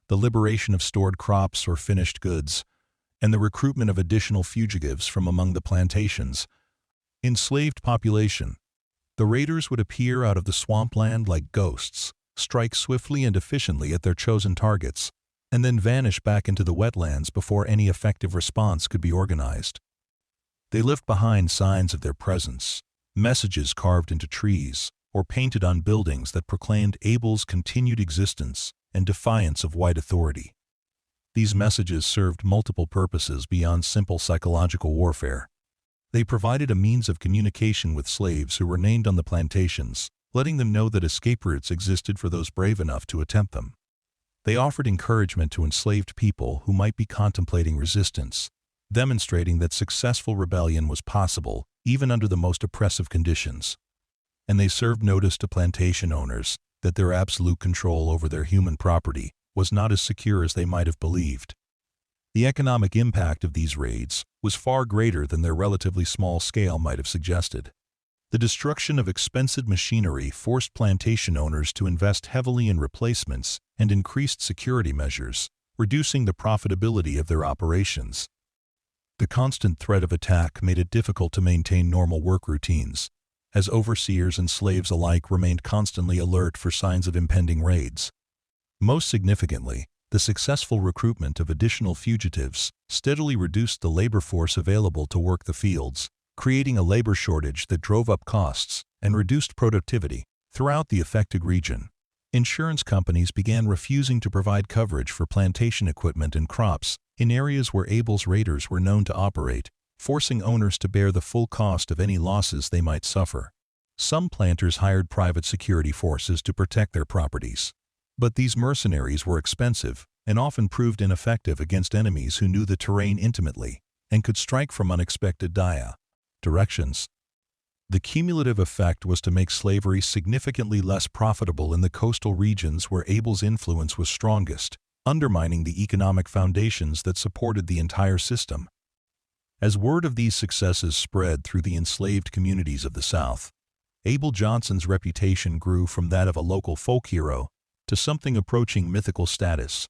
the liberation of stored crops or finished goods, and the recruitment of additional fugitives from among the plantation's enslaved population. The raiders would appear out of the swampland like ghosts, strike swiftly and efficiently at their chosen targets, and then vanish back into the wetlands before any effective response could be organized. They left behind signs of their presence, messages carved into trees, or painted on buildings that proclaimed Abel's continued existence and defiance of white authority. These messages served multiple purposes beyond simple psychological warfare. They provided a means of communication with slaves who remained on the plantations, letting them know that escape routes existed for those brave enough to attempt them. They offered encouragement to enslaved people who might be contemplating resistance, demonstrating that successful rebellion was possible even under the most oppressive conditions. And they served notice to plantation owners that their absolute control over their human property was not as secure as they might have believed. The economic impact of these raids was far greater than their relatively small scale might have suggested. The destruction of expensive machinery forced plantation owners to invest heavily in replacements and increased security measures, reducing the profitability of their operations. The constant threat of attack made it difficult to maintain normal work routines, as overseers and slaves alike remained constantly alert for signs of impending raids. Most significantly, the successful recruitment of additional fugitives steadily reduced the labor force available to work the fields, creating a labor shortage that drove up costs and reduced productivity throughout the affected region. Insurance companies began refusing to provide coverage for plantation equipment and crops in areas where Abel's raiders were known to operate, forcing owners to bear the full cost of any losses they might suffer. Some planters hired private security forces to protect their properties, but these mercenaries were expensive and often proved ineffective against enemies who knew the terrain intimately and could strike from unexpected directions. The cumulative effect was to make slavery significantly less profitable in the coastal regions where Abel's influence was strongest, undermining the economic foundations that supported the entire system. As word of these successes spread through the enslaved communities of the South, Abel Johnson's reputation grew from that of a local folk hero to something approaching mythical status.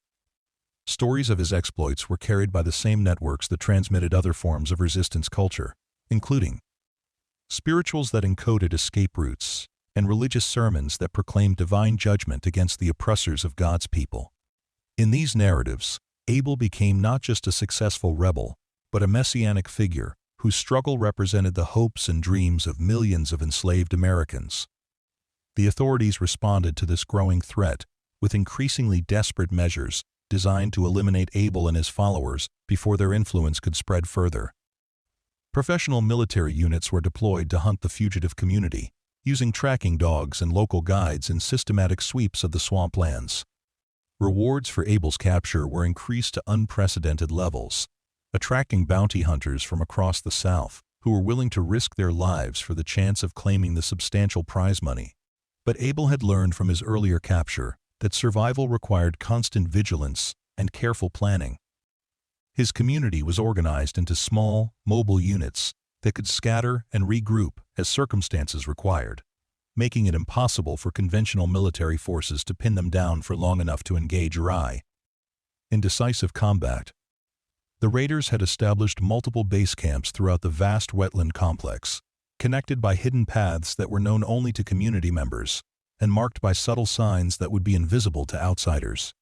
Stories of his exploits were carried by the same networks that transmitted other forms of resistance culture, including spirituals that encoded escape routes and religious sermons that proclaimed divine judgment against the oppressors of God's people. In these narratives, Abel became not just a successful rebel, but a messianic figure whose struggle represented the hopes and dreams of millions of enslaved Americans. The authorities responded to this growing threat with increasingly desperate measures designed to eliminate Abel and his followers before their influence could spread further. Professional military units were deployed to hunt the fugitive community, using tracking dogs and local guides in systematic sweeps of the swamplands. Rewards for Abel's capture were increased to unprecedented levels, attracting bounty hunters from across the South who were willing to risk their lives for the chance of claiming the substantial prize money. But Abel had learned from his earlier capture that survival required constant vigilance and careful planning. His community was organized into small, mobile units that could scatter and regroup as circumstances required, making it impossible for conventional military forces to pin them down for long enough to engage awry. In decisive combat, the raiders had established multiple base camps throughout the vast wetland complex, connected by hidden paths that were known only to community members and marked by subtle signs that would be invisible to outsiders.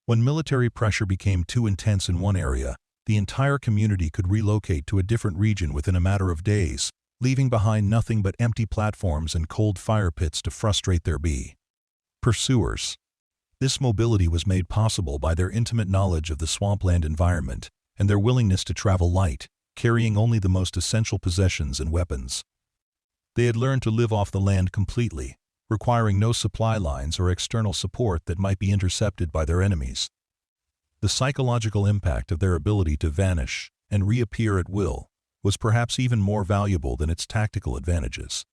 When military pressure became too intense in one area, the entire community could relocate to a different region within a matter of days, leaving behind nothing but empty platforms and cold fire pits to frustrate their pursuers. This mobility was made possible by their intimate knowledge of the swampland environment and their willingness to travel light, carrying only the most essential possessions and weapons. They had learned to live off the land completely, requiring no supply lines or external support that might be intercepted by their enemies. The psychological impact of their ability to vanish and reappear at will was perhaps even more valuable than its tactical advantages.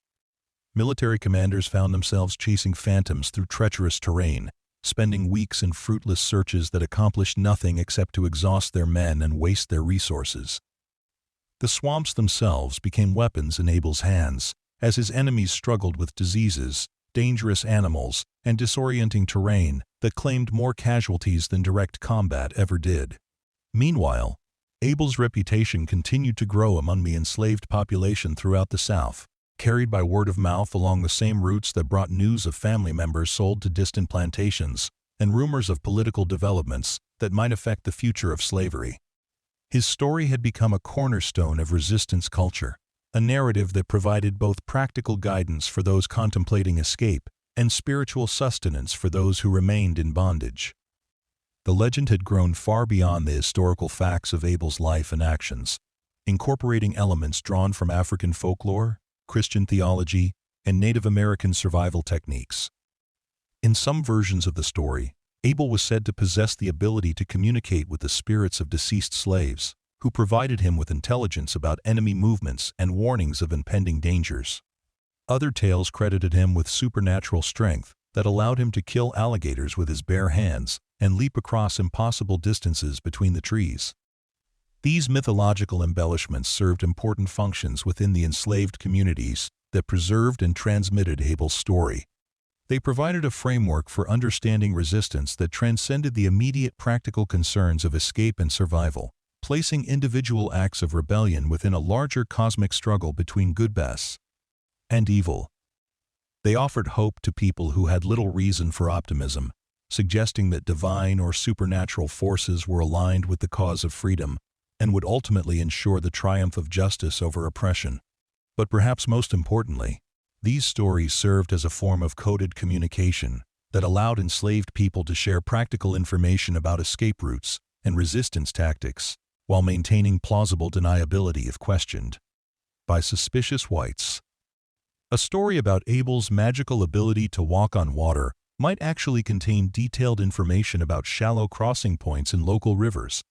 Military commanders found themselves chasing phantoms through treacherous terrain, spending weeks in fruitless searches that accomplished nothing except to exhaust their men and waste their resources. The swamps themselves became weapons in Abel's hands as his enemies struggled with diseases, dangerous animals, and disorienting terrain that claimed more casualties than direct combat ever did. Meanwhile, Abel's reputation continued to grow among the enslaved population throughout the South, carried by word of mouth along the same routes that brought news of family members sold to distant plantations and rumors of political developments that might affect the future of slavery. His story had become a cornerstone of resistance culture, a narrative that provided both practical guidance for those contemplating escape and spiritual sustenance for those who remained in bondage. The legend had grown far beyond the historical facts of Abel's life and actions, incorporating elements drawn from African folklore, Christian theology, and Native American survival techniques. In some versions of the story, Abel was said to possess the ability to communicate with the spirits of deceased slaves, who provided him with intelligence about enemy movements and warnings of impending dangers. Other tales credited him with supernatural strength that allowed him to kill alligators with his bare hands and leap across impossible distances between the trees. These mythological embellishments served important functions within the enslaved communities that preserved and transmitted Abel's story. They provided a framework for understanding resistance that transcended the immediate practical concerns of escape and survival, placing individual acts of rebellion within a larger cosmic struggle between good and evil. They offered hope to people who had little reason for optimism, suggesting that divine or supernatural forces were aligned with the cause of freedom and would ultimately ensure the triumph of justice over oppression. But perhaps most importantly, these stories served as a form of coded communication that allowed enslaved people to share practical information about escape routes and resistance tactics while maintaining plausible deniability if questioned by suspicious whites. A story about Abel's magical ability to walk on water might actually contain detailed information about shallow crossing points in local rivers,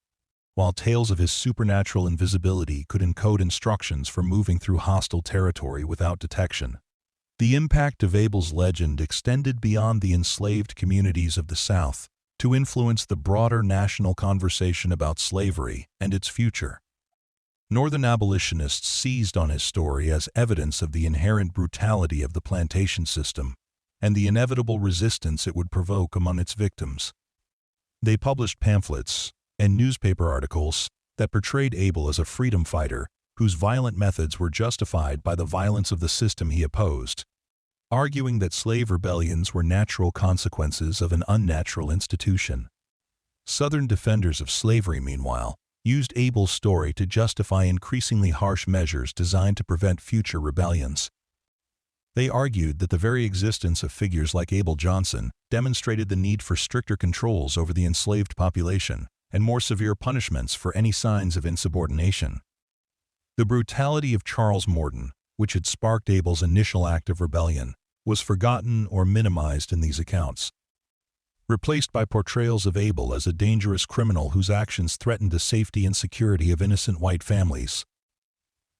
while tales of his supernatural invisibility could encode instructions for moving through hostile territory without detection. The impact of Abel's legend extended beyond the enslaved communities of the South to influence the broader national conversation about slavery and its future. Northern abolitionists seized on his story as evidence of the inherent brutality of the plantation system and the inevitable resistance it would provoke among its victims. They published pamphlets and newspaper articles that portrayed Abel as a freedom fighter whose violent methods were justified by the violence of the system he opposed. arguing that slave rebellions were natural consequences of an unnatural institution. Southern defenders of slavery, meanwhile, used Abel's story to justify increasingly harsh measures designed to prevent future rebellions. They argued that the very existence of figures like Abel Johnson demonstrated the need for stricter controls over the enslaved population and more severe punishments for any signs of insubordination. The brutality of Charles Morton, which had sparked Abel's initial act of rebellion, was forgotten or minimized in these accounts, replaced by portrayals of Abel as a dangerous criminal whose actions threatened the safety and security of innocent white families.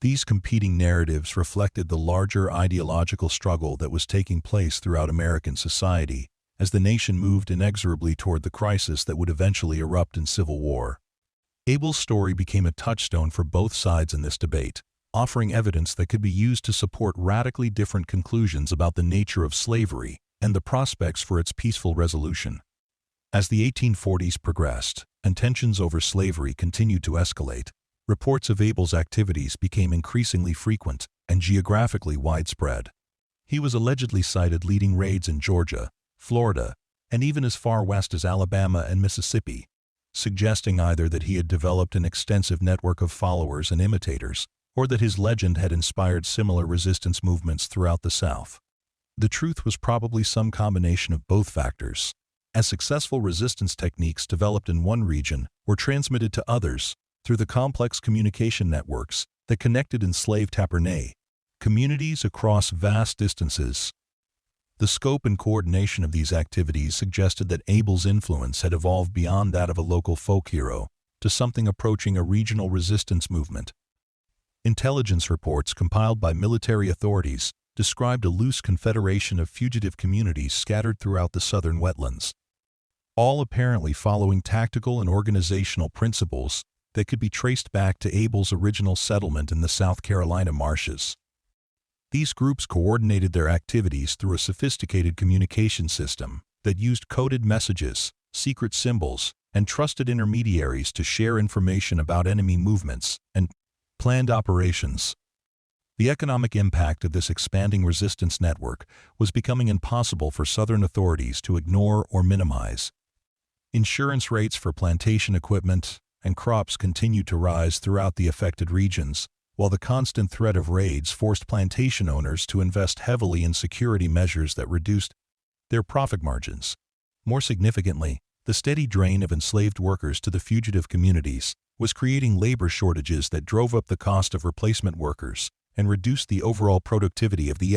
These competing narratives reflected the larger ideological struggle that was taking place throughout American society as the nation moved inexorably toward the crisis that would eventually erupt in civil war. Abel's story became a touchstone for both sides in this debate, offering evidence that could be used to support radically different conclusions about the nature of slavery and the prospects for its peaceful resolution. As the 1840s progressed and tensions over slavery continued to escalate, reports of Abel's activities became increasingly frequent and geographically widespread. He was allegedly cited leading raids in Georgia, Florida, and even as far west as Alabama and Mississippi, suggesting either that he had developed an extensive network of followers and imitators, or that his legend had inspired similar resistance movements throughout the South. The truth was probably some combination of both factors, as successful resistance techniques developed in one region were transmitted to others through the complex communication networks that connected enslaved tabernae communities across vast distances. The scope and coordination of these activities suggested that Abel's influence had evolved beyond that of a local folk hero to something approaching a regional resistance movement. Intelligence reports compiled by military authorities described a loose confederation of fugitive communities scattered throughout the southern wetlands, all apparently following tactical and organizational principles that could be traced back to Abel's original settlement in the South Carolina marshes. These groups coordinated their activities through a sophisticated communication system that used coded messages, secret symbols, and trusted intermediaries to share information about enemy movements and planned operations. The economic impact of this expanding resistance network was becoming impossible for Southern authorities to ignore or minimize. Insurance rates for plantation equipment and crops continued to rise throughout the affected regions, while the constant threat of raids forced plantation owners to invest heavily in security measures that reduced their profit margins. More significantly, the steady drain of enslaved workers to the fugitive communities was creating labor shortages that drove up the cost of replacement workers and reduced the overall productivity of the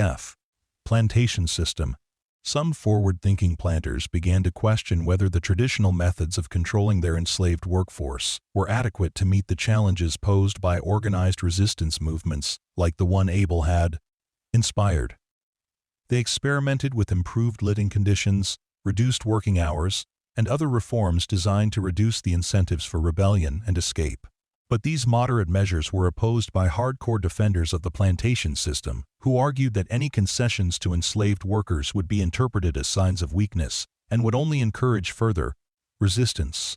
plantation system. Some forward-thinking planters began to question whether the traditional methods of controlling their enslaved workforce were adequate to meet the challenges posed by organized resistance movements like the one Abel had inspired. They experimented with improved living conditions, reduced working hours, and other reforms designed to reduce the incentives for rebellion and escape. But these moderate measures were opposed by hardcore defenders of the plantation system, who argued that any concessions to enslaved workers would be interpreted as signs of weakness and would only encourage further resistance.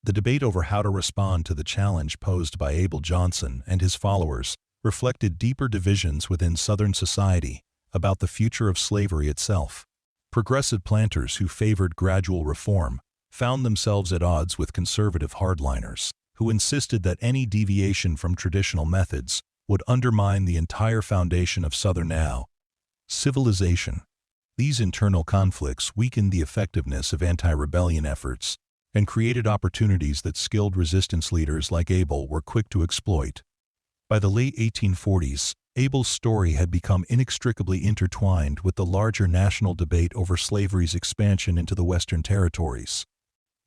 The debate over how to respond to the challenge posed by Abel Johnson and his followers reflected deeper divisions within Southern society about the future of slavery itself. Progressive planters who favored gradual reform found themselves at odds with conservative hardliners, who insisted that any deviation from traditional methods would undermine the entire foundation of Southern civilization. These internal conflicts weakened the effectiveness of anti-rebellion efforts and created opportunities that skilled resistance leaders like Abel were quick to exploit. By the late 1840s, Abel's story had become inextricably intertwined with the larger national debate over slavery's expansion into the Western territories.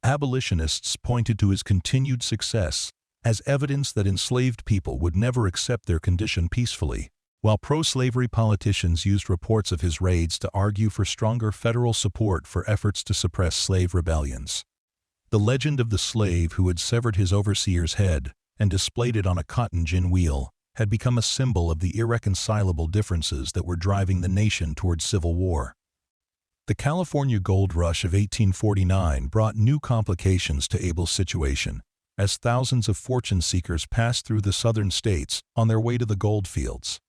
Abolitionists pointed to his continued success as evidence that enslaved people would never accept their condition peacefully, while pro-slavery politicians used reports of his raids to argue for stronger federal support for efforts to suppress slave rebellions. The legend of the slave who had severed his overseer's head and displayed it on a cotton gin wheel had become a symbol of the irreconcilable differences that were driving the nation toward civil war. The California gold rush of 1849 brought new complications to Abel's situation, as thousands of fortune seekers passed through the southern states on their way to the gold fields.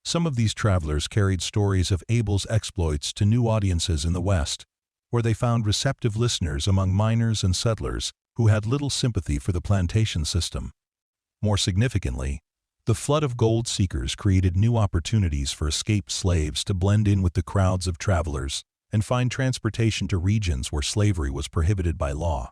Some of these travelers carried stories of Abel's exploits to new audiences in the West, where they found receptive listeners among miners and settlers who had little sympathy for the plantation system. More significantly, the flood of gold seekers created new opportunities for escaped slaves to blend in with the crowds of travelers and find transportation to regions where slavery was prohibited by law.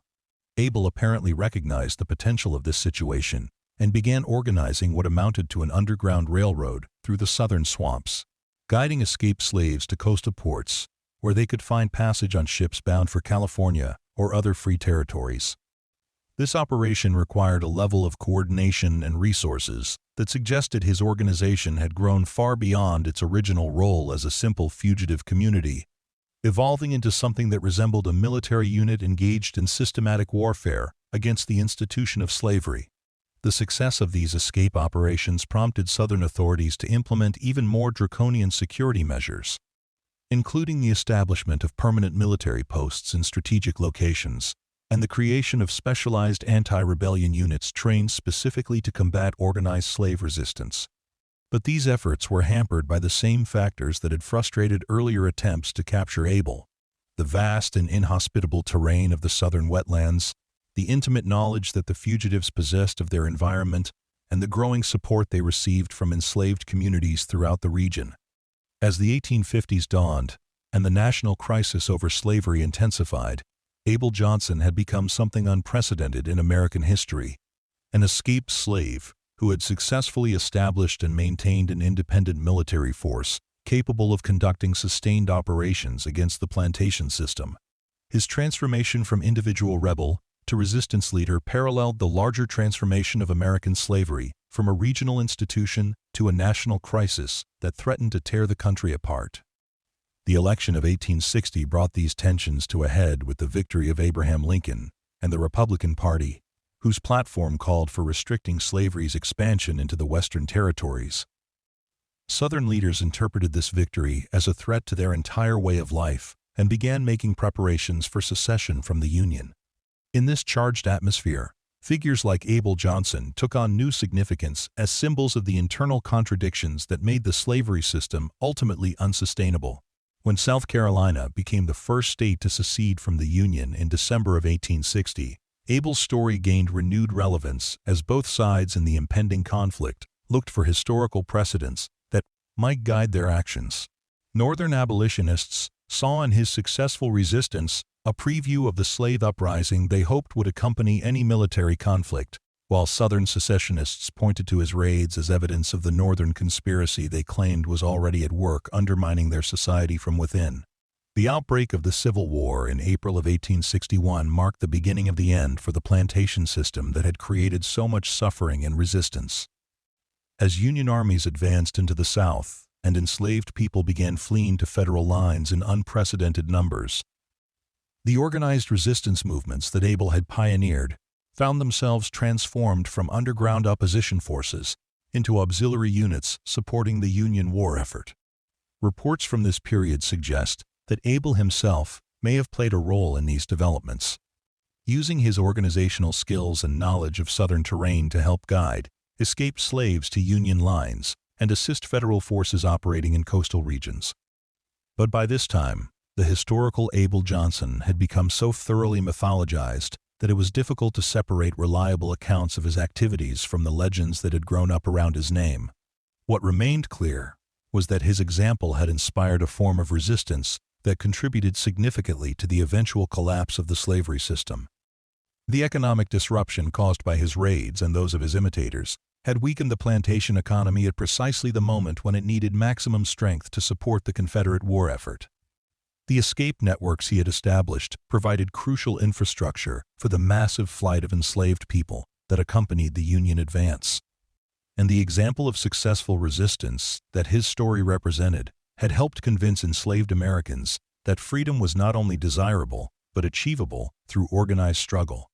Abel apparently recognized the potential of this situation and began organizing what amounted to an underground railroad through the southern swamps, guiding escaped slaves to coastal ports where they could find passage on ships bound for California or other free territories. This operation required a level of coordination and resources that suggested his organization had grown far beyond its original role as a simple fugitive community, evolving into something that resembled a military unit engaged in systematic warfare against the institution of slavery. The success of these escape operations prompted Southern authorities to implement even more draconian security measures, including the establishment of permanent military posts in strategic locations and the creation of specialized anti-rebellion units trained specifically to combat organized slave resistance. But these efforts were hampered by the same factors that had frustrated earlier attempts to capture Abel: the vast and inhospitable terrain of the southern wetlands, the intimate knowledge that the fugitives possessed of their environment, and the growing support they received from enslaved communities throughout the region. As the 1850s dawned and the national crisis over slavery intensified, Abel Johnson had become something unprecedented in American history: an escaped slave who had successfully established and maintained an independent military force capable of conducting sustained operations against the plantation system. His transformation from individual rebel to resistance leader paralleled the larger transformation of American slavery from a regional institution to a national crisis that threatened to tear the country apart. The election of 1860 brought these tensions to a head with the victory of Abraham Lincoln and the Republican Party, whose platform called for restricting slavery's expansion into the Western territories. Southern leaders interpreted this victory as a threat to their entire way of life and began making preparations for secession from the Union. In this charged atmosphere, figures like Abel Johnson took on new significance as symbols of the internal contradictions that made the slavery system ultimately unsustainable. When South Carolina became the first state to secede from the Union in December of 1860, Abel's story gained renewed relevance as both sides in the impending conflict looked for historical precedents that might guide their actions. Northern abolitionists saw in his successful resistance a preview of the slave uprising they hoped would accompany any military conflict, while Southern secessionists pointed to his raids as evidence of the Northern conspiracy they claimed was already at work undermining their society from within. The outbreak of the Civil War in April of 1861 marked the beginning of the end for the plantation system that had created so much suffering and resistance. As Union armies advanced into the South and enslaved people began fleeing to federal lines in unprecedented numbers, the organized resistance movements that Abel had pioneered found themselves transformed from underground opposition forces into auxiliary units supporting the Union war effort. Reports from this period suggest that Abel himself may have played a role in these developments, using his organizational skills and knowledge of Southern terrain to help guide escaped slaves to Union lines and assist federal forces operating in coastal regions. But by this time, the historical Abel Johnson had become so thoroughly mythologized that it was difficult to separate reliable accounts of his activities from the legends that had grown up around his name. What remained clear was that his example had inspired a form of resistance that contributed significantly to the eventual collapse of the slavery system. The economic disruption caused by his raids and those of his imitators had weakened the plantation economy at precisely the moment when it needed maximum strength to support the Confederate war effort. The escape networks he had established provided crucial infrastructure for the massive flight of enslaved people that accompanied the Union advance. And the example of successful resistance that his story represented had helped convince enslaved Americans that freedom was not only desirable, but achievable through organized struggle.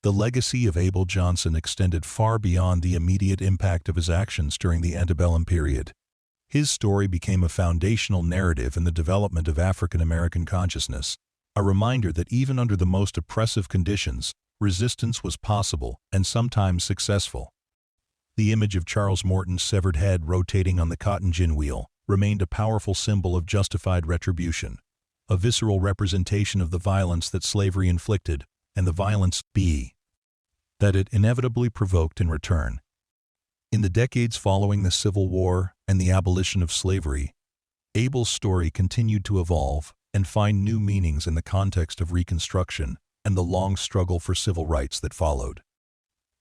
The legacy of Abel Johnson extended far beyond the immediate impact of his actions during the antebellum period. His story became a foundational narrative in the development of African American consciousness, a reminder that even under the most oppressive conditions, resistance was possible and sometimes successful. The image of Charles Morton's severed head rotating on the cotton gin wheel remained a powerful symbol of justified retribution, a visceral representation of the violence that slavery inflicted and the violence that it inevitably provoked in return. In the decades following the Civil War and the abolition of slavery, Abel's story continued to evolve and find new meanings in the context of Reconstruction and the long struggle for civil rights that followed.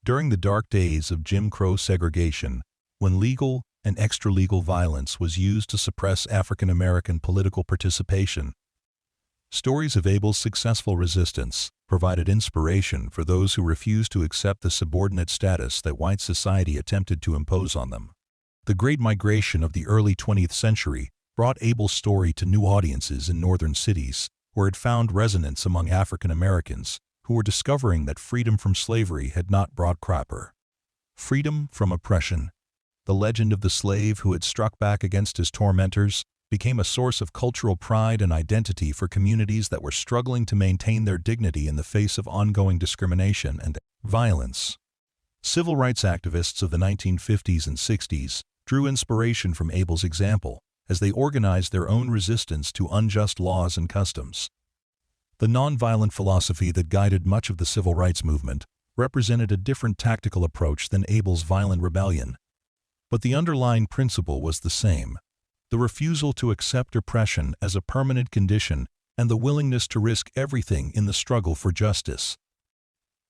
During the dark days of Jim Crow segregation, when legal and extra-legal violence was used to suppress African American political participation, stories of Abel's successful resistance provided inspiration for those who refused to accept the subordinate status that white society attempted to impose on them. The Great Migration of the early 20th century brought Abel's story to new audiences in northern cities, where it found resonance among African Americans who were discovering that freedom from slavery had not brought freedom from oppression. The legend of the slave who had struck back against his tormentors became a source of cultural pride and identity for communities that were struggling to maintain their dignity in the face of ongoing discrimination and violence. Civil rights activists of the 1950s and 60s drew inspiration from Abel's example as they organized their own resistance to unjust laws and customs. The nonviolent philosophy that guided much of the civil rights movement represented a different tactical approach than Abel's violent rebellion. But the underlying principle was the same: the refusal to accept oppression as a permanent condition and the willingness to risk everything in the struggle for justice.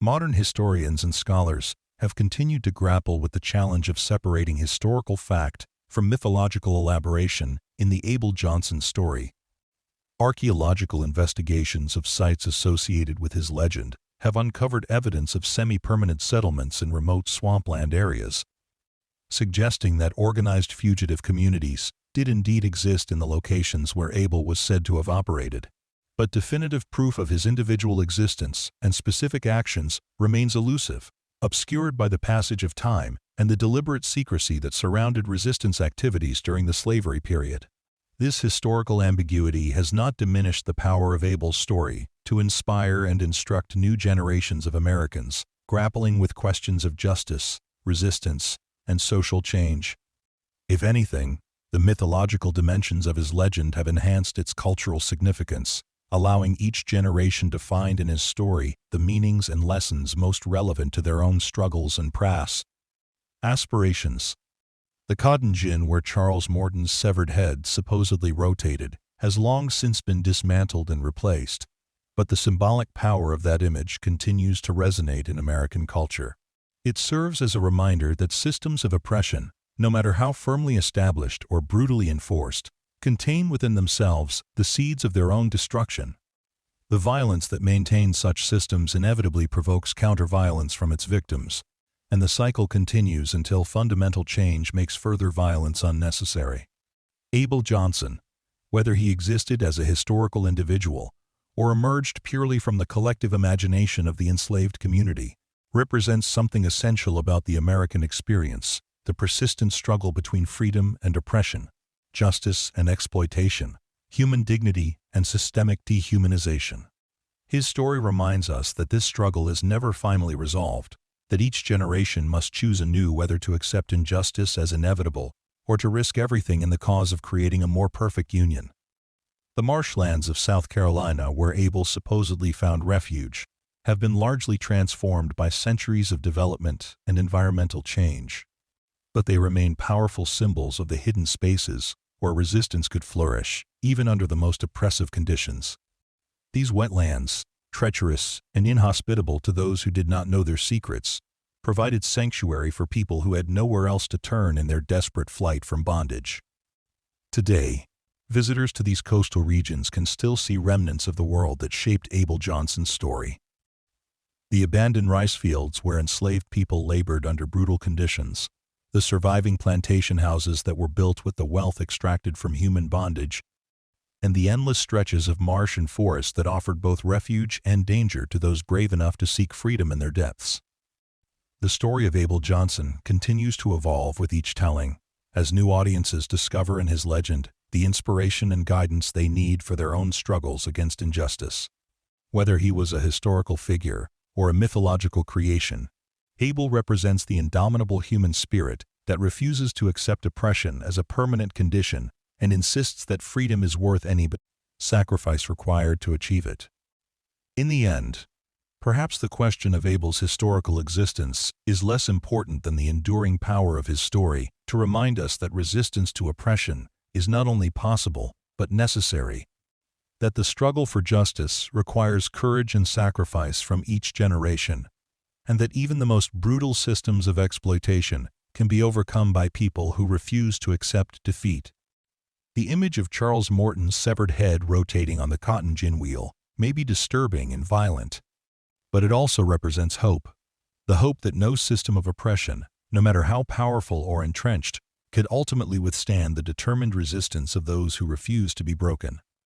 Modern historians and scholars have continued to grapple with the challenge of separating historical fact from mythological elaboration in the Abel Johnson story. Archaeological investigations of sites associated with his legend have uncovered evidence of semi-permanent settlements in remote swampland areas, suggesting that organized fugitive communities did indeed exist in the locations where Abel was said to have operated. But definitive proof of his individual existence and specific actions remains elusive, obscured by the passage of time and the deliberate secrecy that surrounded resistance activities during the slavery period. This historical ambiguity has not diminished the power of Abel's story to inspire and instruct new generations of Americans grappling with questions of justice, resistance, and social change. If anything, the mythological dimensions of his legend have enhanced its cultural significance, allowing each generation to find in his story the meanings and lessons most relevant to their own struggles and aspirations. The cotton gin where Charles Morton's severed head supposedly rotated has long since been dismantled and replaced, but the symbolic power of that image continues to resonate in American culture. It serves as a reminder that systems of oppression, no matter how firmly established or brutally enforced, contain within themselves the seeds of their own destruction. The violence that maintains such systems inevitably provokes counter-violence from its victims, and the cycle continues until fundamental change makes further violence unnecessary. Abel Johnson, whether he existed as a historical individual or emerged purely from the collective imagination of the enslaved community, represents something essential about the American experience: the persistent struggle between freedom and oppression, justice and exploitation, human dignity and systemic dehumanization. His story reminds us that this struggle is never finally resolved, that each generation must choose anew whether to accept injustice as inevitable or to risk everything in the cause of creating a more perfect union. The marshlands of South Carolina, where Abel supposedly found refuge, have been largely transformed by centuries of development and environmental change. But they remain powerful symbols of the hidden spaces where resistance could flourish, even under the most oppressive conditions. These wetlands, treacherous and inhospitable to those who did not know their secrets, provided sanctuary for people who had nowhere else to turn in their desperate flight from bondage. Today, visitors to these coastal regions can still see remnants of the world that shaped Abel Johnson's story. The abandoned rice fields where enslaved people labored under brutal conditions, the surviving plantation houses that were built with the wealth extracted from human bondage, and the endless stretches of marsh and forest that offered both refuge and danger to those brave enough to seek freedom in their depths. The story of Abel Johnson continues to evolve with each telling, as new audiences discover in his legend the inspiration and guidance they need for their own struggles against injustice. Whether he was a historical figure or a mythological creation, Abel represents the indomitable human spirit that refuses to accept oppression as a permanent condition and insists that freedom is worth any sacrifice required to achieve it. In the end, perhaps the question of Abel's historical existence is less important than the enduring power of his story to remind us that resistance to oppression is not only possible but necessary, that the struggle for justice requires courage and sacrifice from each generation, and that even the most brutal systems of exploitation can be overcome by people who refuse to accept defeat. The image of Charles Morton's severed head rotating on the cotton gin wheel may be disturbing and violent, but it also represents hope, the hope that no system of oppression, no matter how powerful or entrenched, could ultimately withstand the determined resistance of those who refuse to be broken.